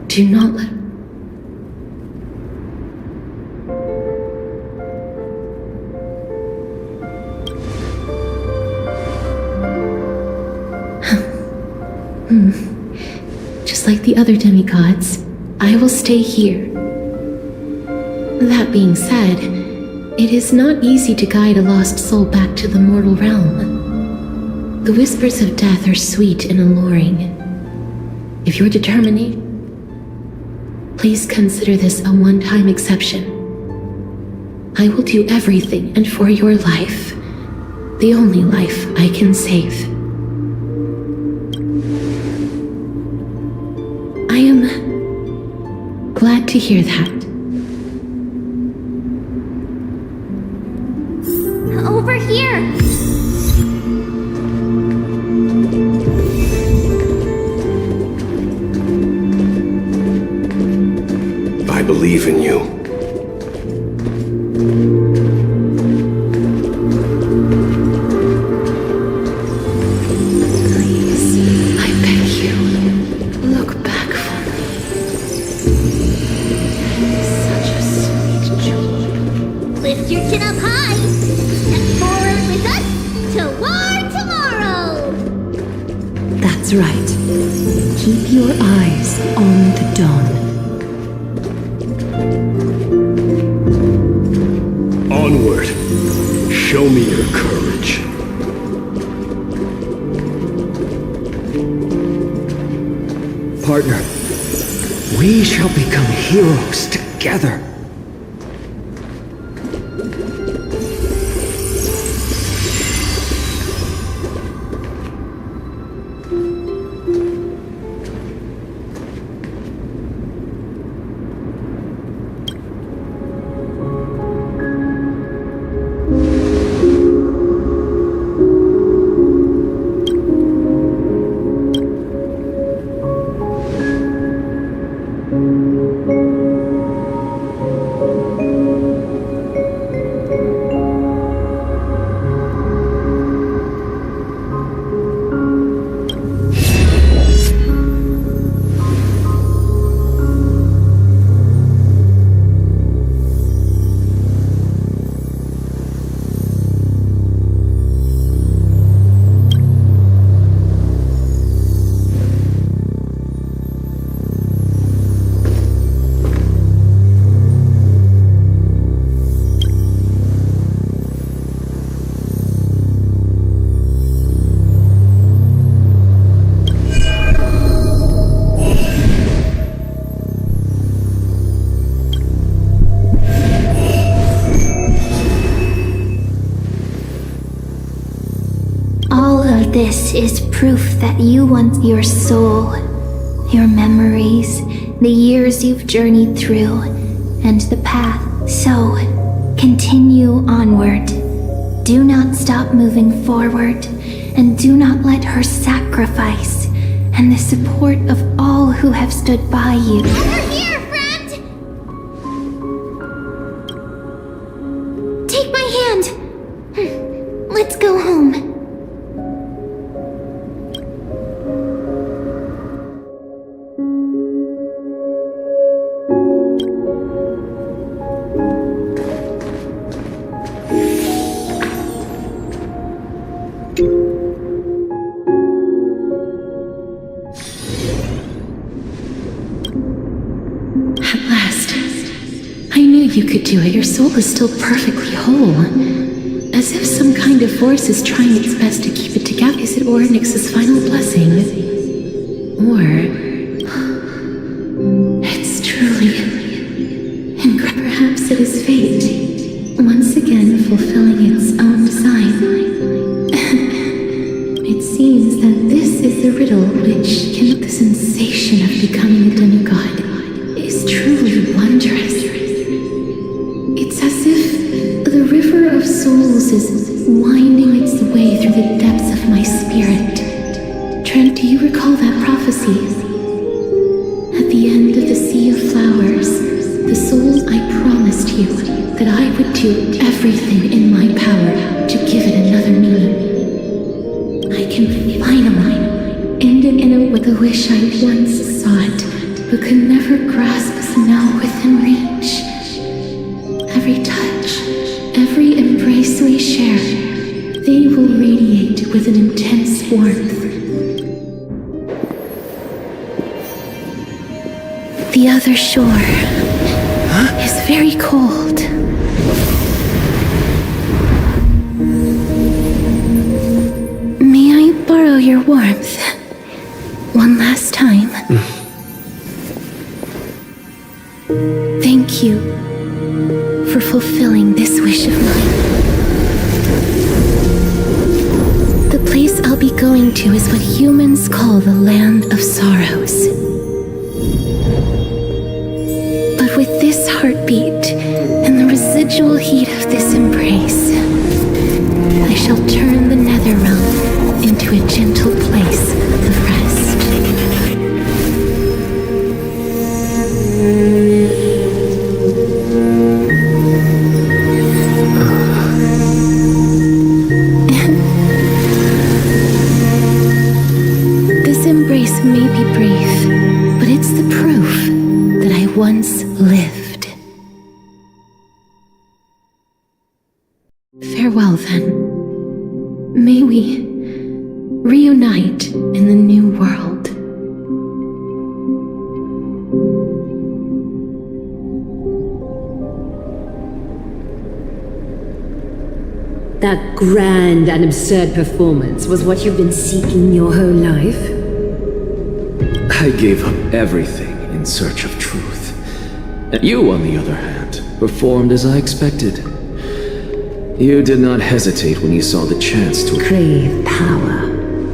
Do not let... Just like the other demigods, I will stay here. That being said, it is not easy to guide a lost soul back to the mortal realm. The whispers of death are sweet and alluring. If you're determined, please consider this a one-time exception. I will do everything and for your life, the only life I can save. I am glad to hear that. Over here! I believe in you. Please, I beg you, look back for me. Such a sweet joy. Lift your chin up high! Step forward with us toward tomorrow! That's right. Keep your eyes on the dawn. Onward. Show me your courage. Partner, we shall become heroes together. This is proof that you want your soul, your memories, the years you've journeyed through, and the path. So, continue onward. Do not stop moving forward, and do not let her sacrifice and the support of all who have stood by you. Over here, friend! Take my hand. Let's go home. You could do it. Your soul is still perfectly whole. As if some kind of force is trying its best to keep it together. Is it Ornyx's final blessing? Or it's truly incredible. Perhaps it is fate, once again fulfilling its own design. It seems that this is the riddle which can. The sensation of becoming a demigod is truly wondrous. It's as if the river of souls is winding its way through the depths of my spirit. Trent, do you recall that prophecy? At the end of the sea of flowers, the souls, I promised you that I would do everything in my power to give it another meaning. I can finally end it in a with a wish I once sought, but could never grasp as now within reach. Every touch, every embrace we share, they will radiate with an intense warmth. The other shore is very cold. May I your warmth. One last time. Thank you for fulfilling this wish of mine. The place I'll be going to is what humans call the Land of Sorrows. But with this heartbeat and the residual heat of this embrace, I shall turn the nether realm into a gentle place of rest. This embrace may be brief, but it's the proof that I once lived. Farewell, then. May we reunite in the new world. That grand and absurd performance was what you've been seeking your whole life? I gave up everything in search of truth. And you, on the other hand, performed as I expected. You did not hesitate when you saw the chance to crave power,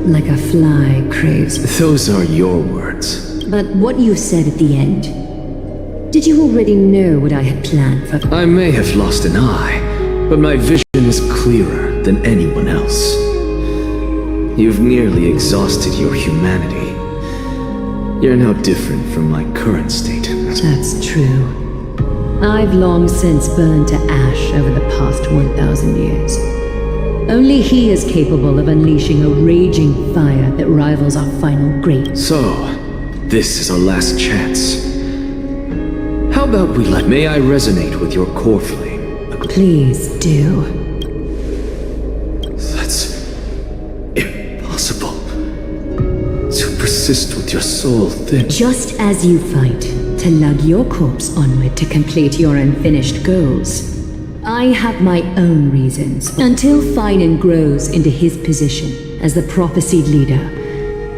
like a fly craves. Those are your words. But what you said at the end, did you already know what I had planned for? I may have lost an eye, but my vision is clearer than anyone else. You've nearly exhausted your humanity. You're no different from my current state. That's true. I've long since burned to ash over the past 1,000 years. Only he is capable of unleashing a raging fire that rivals our final great. So, this is our last chance. How about we let... May I resonate with your core flame? Please do. That's impossible. To persist with your soul thin. Just as you fight to lug your corpse onward to complete your unfinished goals, I have my own reasons. Until Finan grows into his position as the prophesied leader,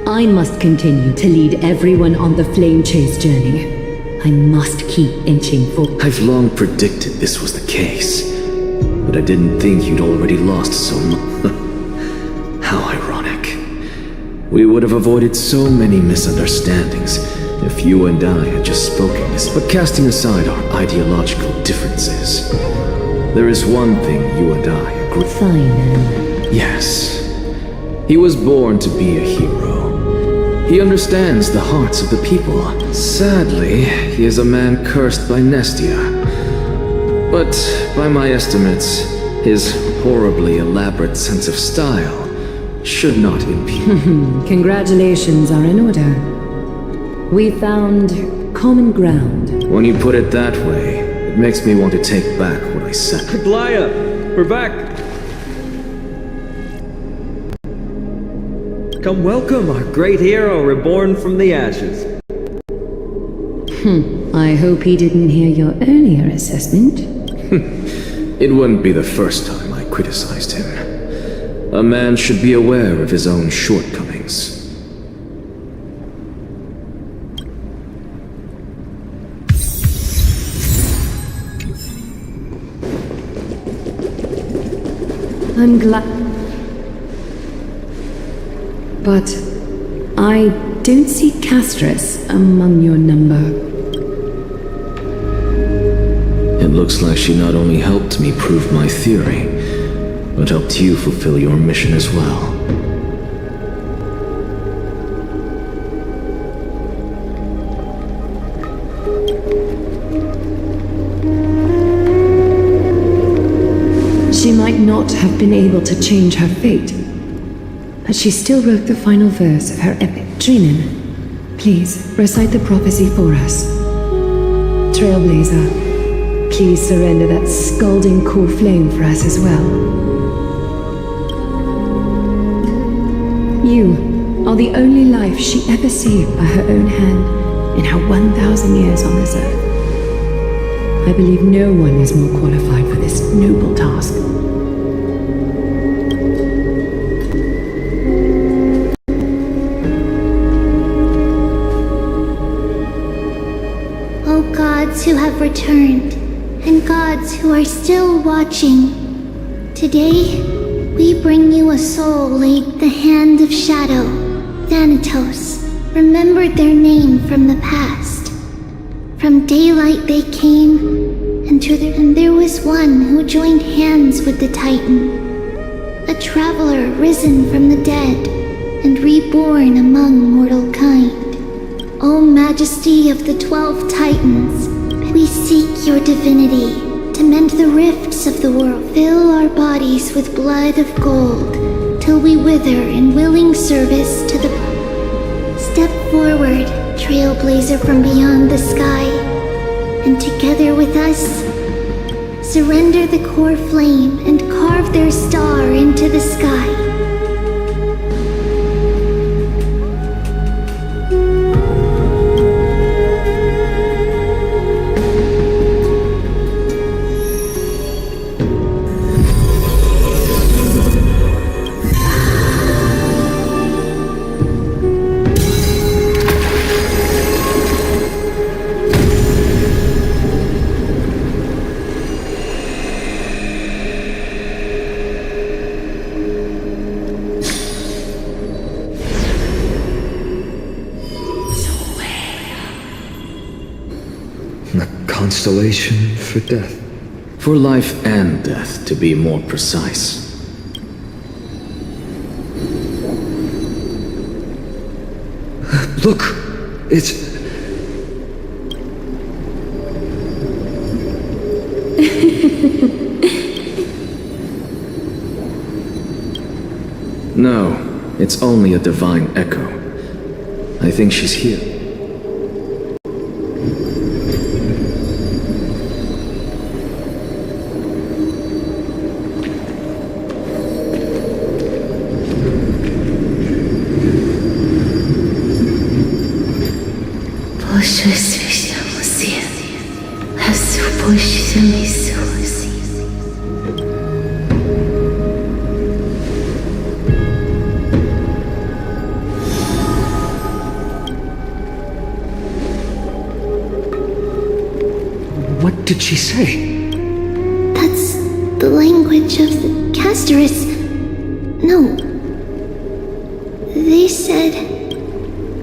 I must continue to lead everyone on the flame chase journey. I must keep inching forward. I've long predicted this was the case, but I didn't think you'd already lost so much. How ironic. We would have avoided so many misunderstandings if you and I had just spoken this. But casting aside our ideological differences, there is one thing you and I agree. Finan. Yes. He was born to be a hero. He understands the hearts of the people. Sadly, he is a man cursed by Nestia. But by my estimates, his horribly elaborate sense of style should not impede. Congratulations are in order. We found common ground. When you put it that way, it makes me want to take back what I said. Glaya, we're back. Come welcome our great hero reborn from the ashes. I hope he didn't hear your earlier assessment. It wouldn't be the first time I criticized him. A man should be aware of his own shortcomings. I'm glad. But I don't see Castorice among your number. It looks like she not only helped me prove my theory, but helped you fulfill your mission as well. She might not have been able to change her fate, but she still wrote the final verse of her epic. Trinin, please recite the prophecy for us. Trailblazer, please surrender that scalding core flame for us as well. You are the only life she ever saved by her own hand in her 1,000 years on this earth. I believe no one is more qualified for this noble task. gods who have returned, and gods who are still watching. Today, we bring you a soul laid the hand of shadow, Thanatos, remembered their name from the past. From daylight they came, and there was one who joined hands with the Titan. A traveler risen from the dead, and reborn among mortal kind. O Majesty of the 12 Titans, we seek your divinity to mend the rifts of the world. Fill our bodies with blood of gold, till we wither in willing service to the... Step forward, trailblazer from beyond the sky, and together with us, surrender the core flame and carve their star into the sky. Constellation for death. For life and death, to be more precise. Look! It's... No, it's only a divine echo. I think she's here. What did she say? That's the language of the Castorice. No. They said,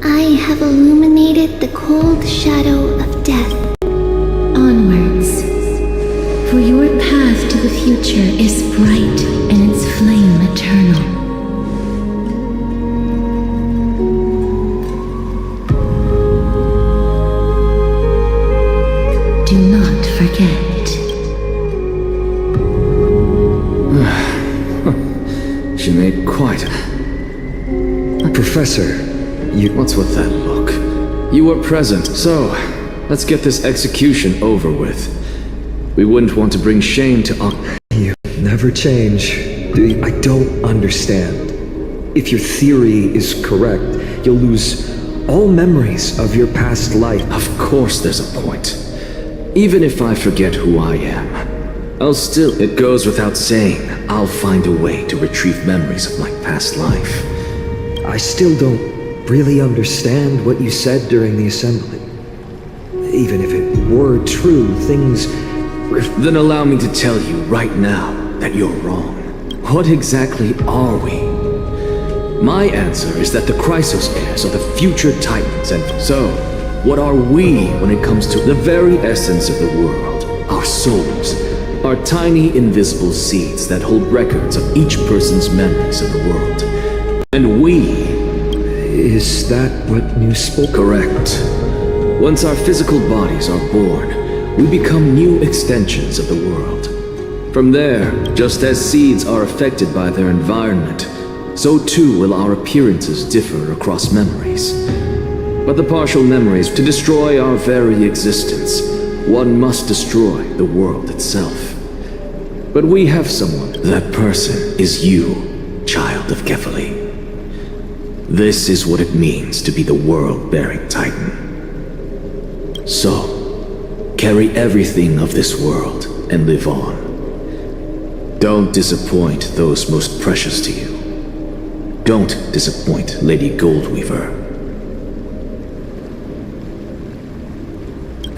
I have illuminated the cold shadow of death. Onwards. For your path to the future is bright and its flame eternal. Do not forget. She made quite a... Professor, you... What's with that look? You were present, so let's get this execution over with. We wouldn't want to bring shame to... You never change. I don't understand. If your theory is correct, you'll lose all memories of your past life. Of course there's a point. Even if I forget who I am, I'll still... It goes without saying, I'll find a way to retrieve memories of my past life. I still don't really understand what you said during the assembly. Even if it were true, things... Then allow me to tell you right now that you're wrong. What exactly are we? My answer is that the Chrysos heirs are the future Titans, and so, what are we when it comes to the very essence of the world? Our souls are tiny invisible seeds that hold records of each person's memories of the world. And we... Is that what you spoke? Correct. Once our physical bodies are born, we become new extensions of the world. From there, just as seeds are affected by their environment, so too will our appearances differ across memories. But the partial memories, to destroy our very existence, one must destroy the world itself. But we have someone. That person is you, child of Kefali. This is what it means to be the world-bearing Titan. So, carry everything of this world and live on. Don't disappoint those most precious to you. Don't disappoint Lady Goldweaver.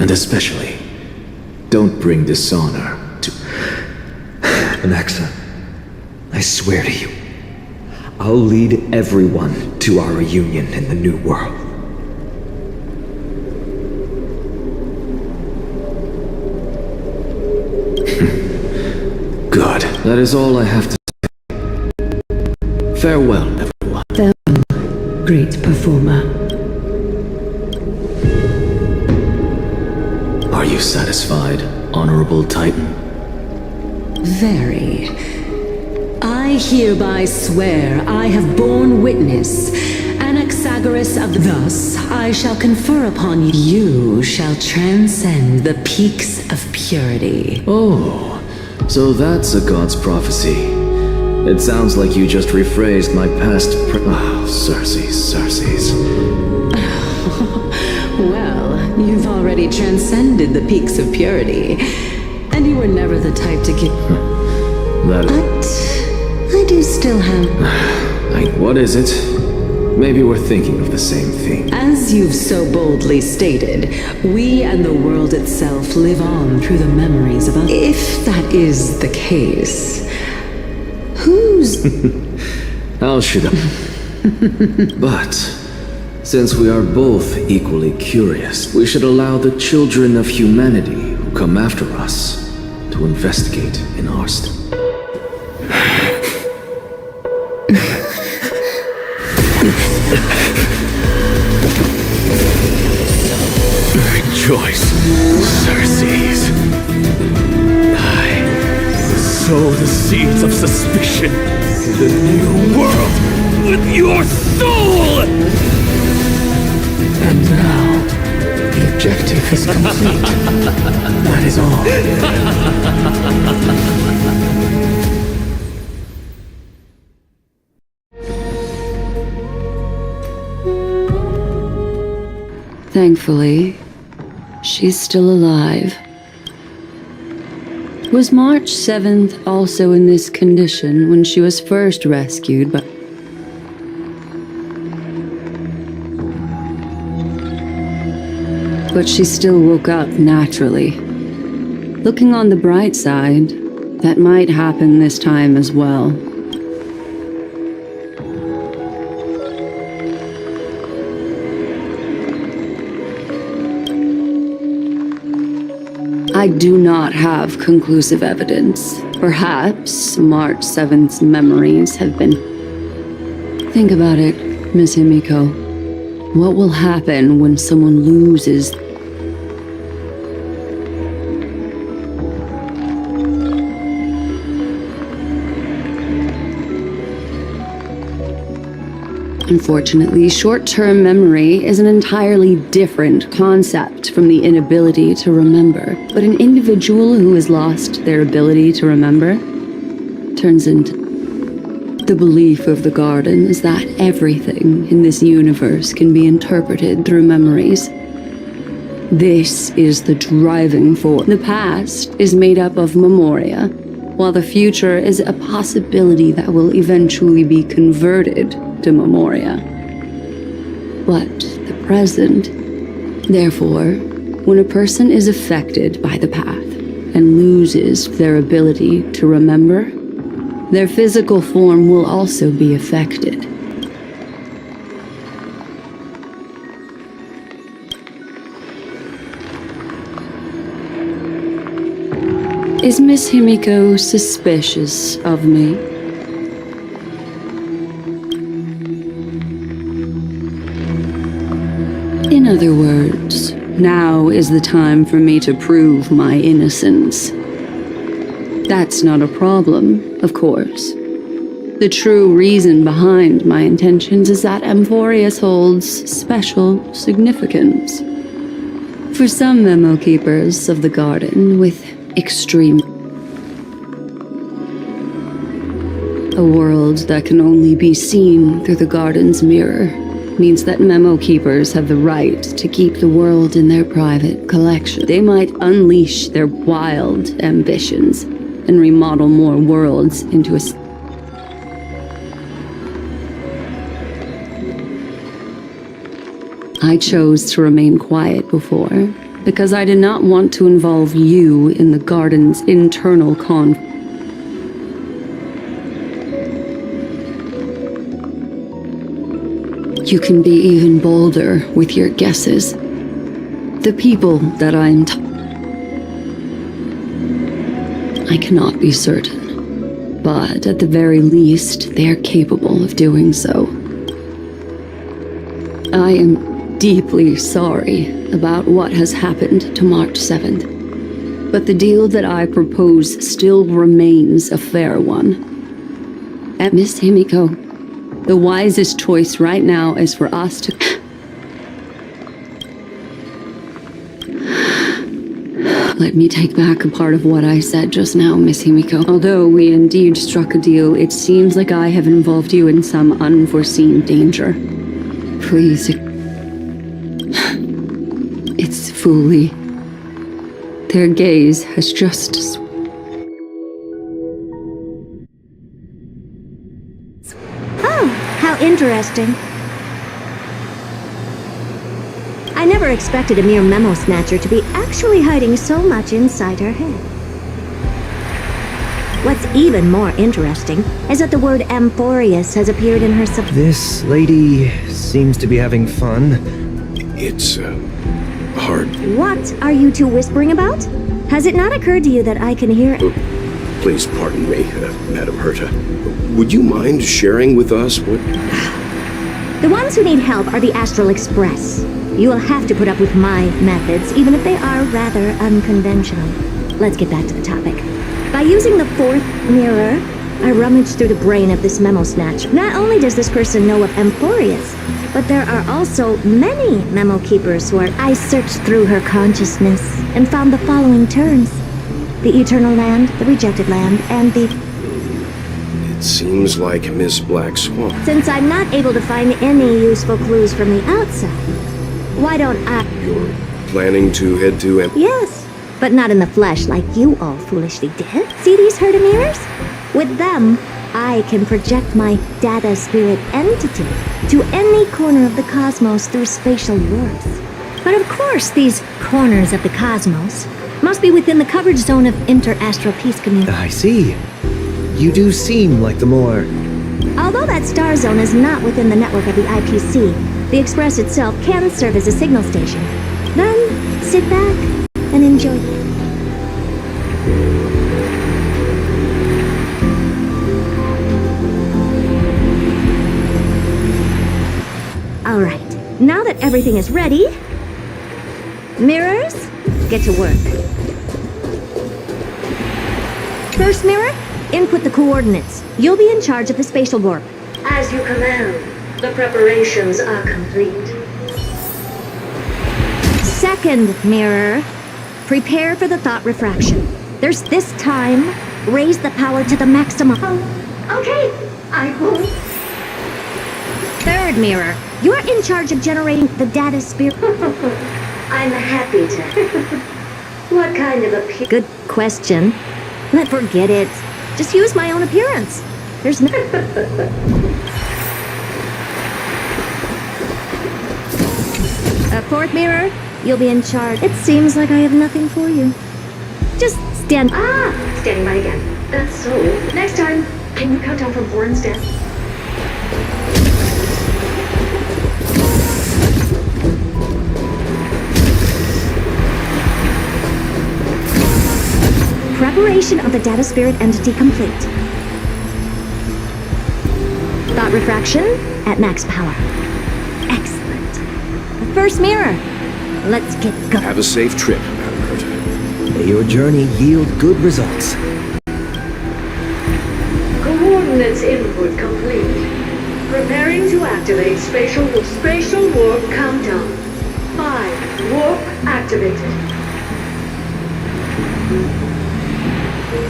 And especially, don't bring dishonor to... Anaxa, I swear to you, I'll lead everyone to our reunion in the New World. Good. That is all I have to say. Farewell, everyone. Farewell, great performer. Are you satisfied, Honorable Titan? Very. I hereby swear I have borne witness, Anaxagoras of thus I shall confer upon you. You shall transcend the peaks of purity. Oh, so that's a god's prophecy. It sounds like you just rephrased my past Circes. Well, you've already transcended the peaks of purity, and you were never the type to give... But I do still have... What is it? Maybe we're thinking of the same thing. As you've so boldly stated, we and the world itself live on through the memories of others. If that is the case, whose... How should I... But, since we are both equally curious, we should allow the children of humanity who come after us to investigate in our Rejoice, Circes. I sow the seeds of suspicion in the new world with your soul! And now, the objective is complete. That is all. Thankfully, she's still alive. Was March 7th also in this condition when she was first rescued by... But she still woke up naturally. Looking on the bright side, that might happen this time as well. I do not have conclusive evidence. Perhaps March 7th's memories have been... Think about it, Miss Himiko. What will happen when someone loses... Unfortunately, short-term memory is an entirely different concept from the inability to remember. But an individual who has lost their ability to remember turns into... The belief of the Garden is that everything in this universe can be interpreted through memories. This is the driving force. The past is made up of memoria, while the future is a possibility that will eventually be converted to memoria. But the present, therefore, when a person is affected by the path and loses their ability to remember, their physical form will also be affected. Is Miss Himiko suspicious of me? In other words, now is the time for me to prove my innocence. That's not a problem, of course. The true reason behind my intentions is that Amphorius holds special significance. For some memo keepers of the Garden with extreme... A world that can only be seen through the Garden's mirror means that memo keepers have the right to keep the world in their private collection. They might unleash their wild ambitions and remodel more worlds into a... I chose to remain quiet before, because I did not want to involve you in the garden's internal conflict. You can be even bolder with your guesses. The people that I cannot be certain, but at the very least, they are capable of doing so. I am deeply sorry about what has happened to March 7th, but the deal that I propose still remains a fair one. And Miss Himiko, the wisest choice right now is for us to... Let me take back a part of what I said just now, Miss Himiko. Although we indeed struck a deal, it seems like I have involved you in some unforeseen danger. Please... It's Fuli. Their gaze has just... How interesting. I never expected a mere memo snatcher to be actually hiding so much inside her head. What's even more interesting is that the word Amphorius has appeared in her This lady seems to be having fun. It's, hard. What are you two whispering about? Has it not occurred to you that I can hear... Please pardon me, Madam Herta. Would you mind sharing with us what... The ones who need help are the Astral Express. You will have to put up with my methods, even if they are rather unconventional. Let's get back to the topic. By using the fourth mirror, I rummaged through the brain of this memo snatcher. Not only does this person know of Amphorius, but there are also many memo keepers who are... I searched through her consciousness and found the following terms. The Eternal Land, the Rejected Land, and the... It seems like Miss Black Swan. Since I'm not able to find any useful clues from the outside, why don't I... You're planning to head to... Yes, but not in the flesh like you all foolishly did. See these Herta mirrors? With them, I can project my data spirit entity to any corner of the cosmos through spatial warps. But of course, these corners of the cosmos must be within the coverage zone of inter-astral peace community. I see. You do seem like the more... Although that star zone is not within the network of the IPC, the Express itself can serve as a signal station. Then, sit back and enjoy. Alright, now that everything is ready, mirrors, get to work. First mirror, input the coordinates. You'll be in charge of the spatial warp. As you command, the preparations are complete. Second mirror, prepare for the thought refraction. There's this time, raise the power to the maximum. Okay, I will. Third mirror, you're in charge of generating the data spirit. I'm happy to. What kind of a... Good question. Let's forget it. Just use my own appearance. There's no... Fourth mirror, you'll be in charge. It seems like I have nothing for you. Just stand... Standing by again. That's so... Next time, can you count down from 4 instead? Preparation of the data spirit entity complete. Thought refraction at max power. Excellent. The first mirror. Let's get going. Have a safe trip, Madam Herta. May your journey yield good results. Coordinates input complete. Preparing to activate spatial warp countdown. 5. Warp activated.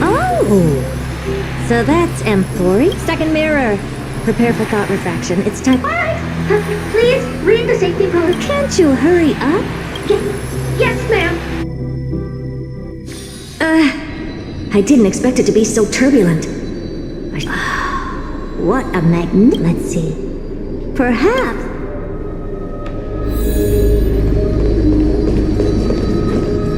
Oh! So that's Amphori? Second mirror. Prepare for thought refraction. It's time... Please, read the safety protocol. Can't you hurry up? Yes, ma'am. I didn't expect it to be so turbulent. What a magnet. Let's see. Perhaps...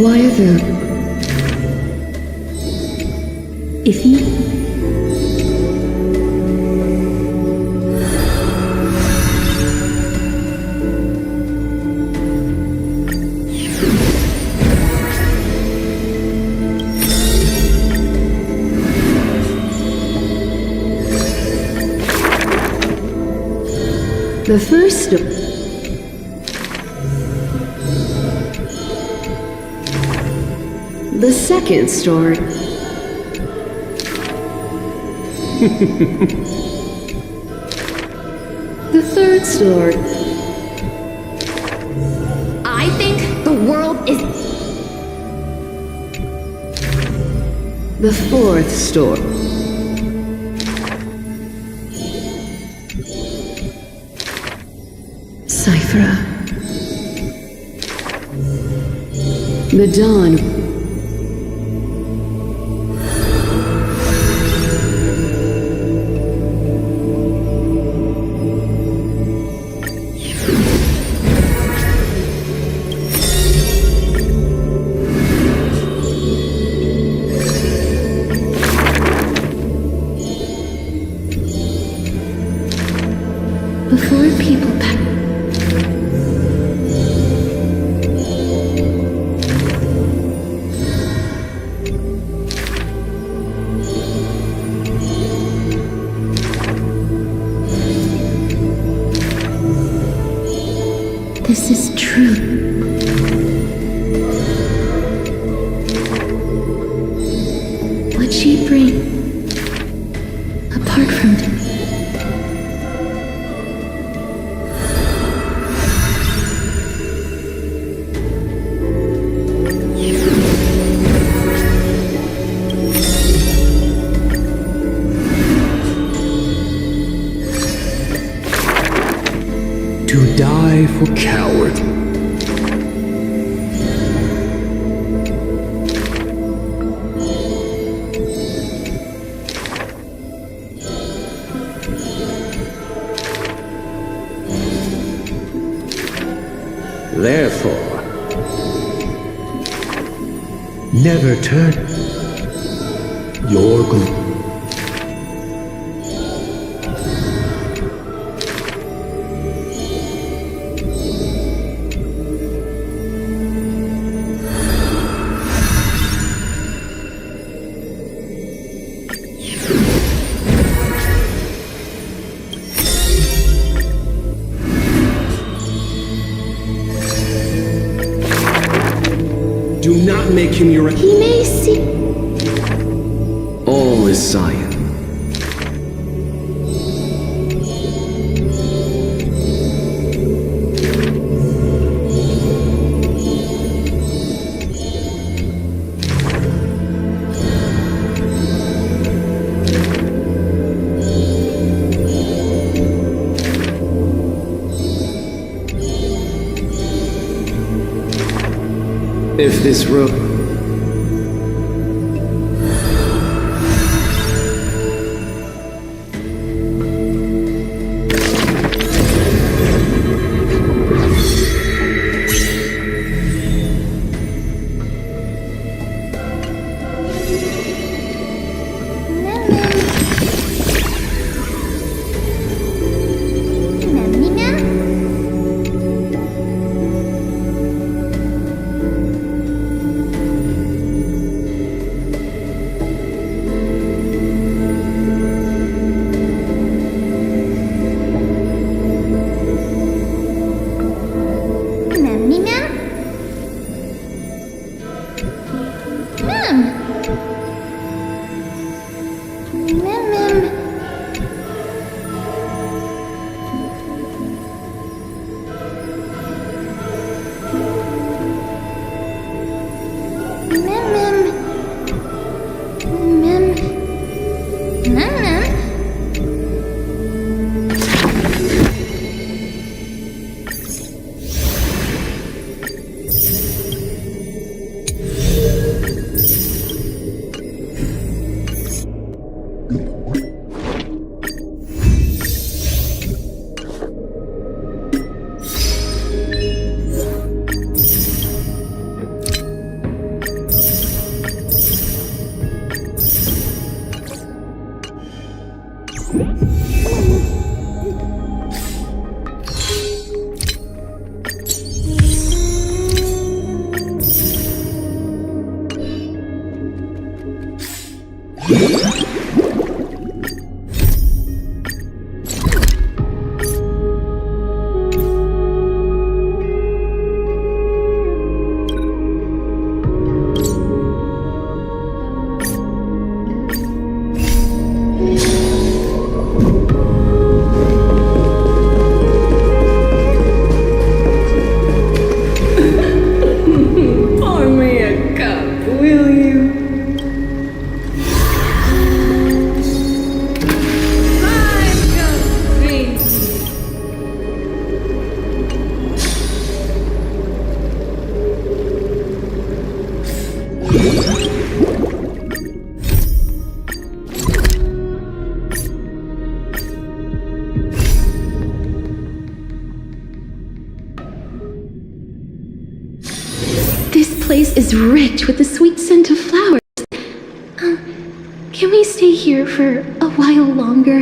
Why are there... If you... The first... The second story. The third story. I think the world is... The fourth story. Cyphera. The dawn. Before people This is true. What'd she bring? Apart from it. To die for coward. Therefore, never turn your gloom. Do not make him your... He may see... All is Zion. If this road... Pour me a cup, will you? This place is rich with the sweet scent of flowers. Can we stay here for a while longer?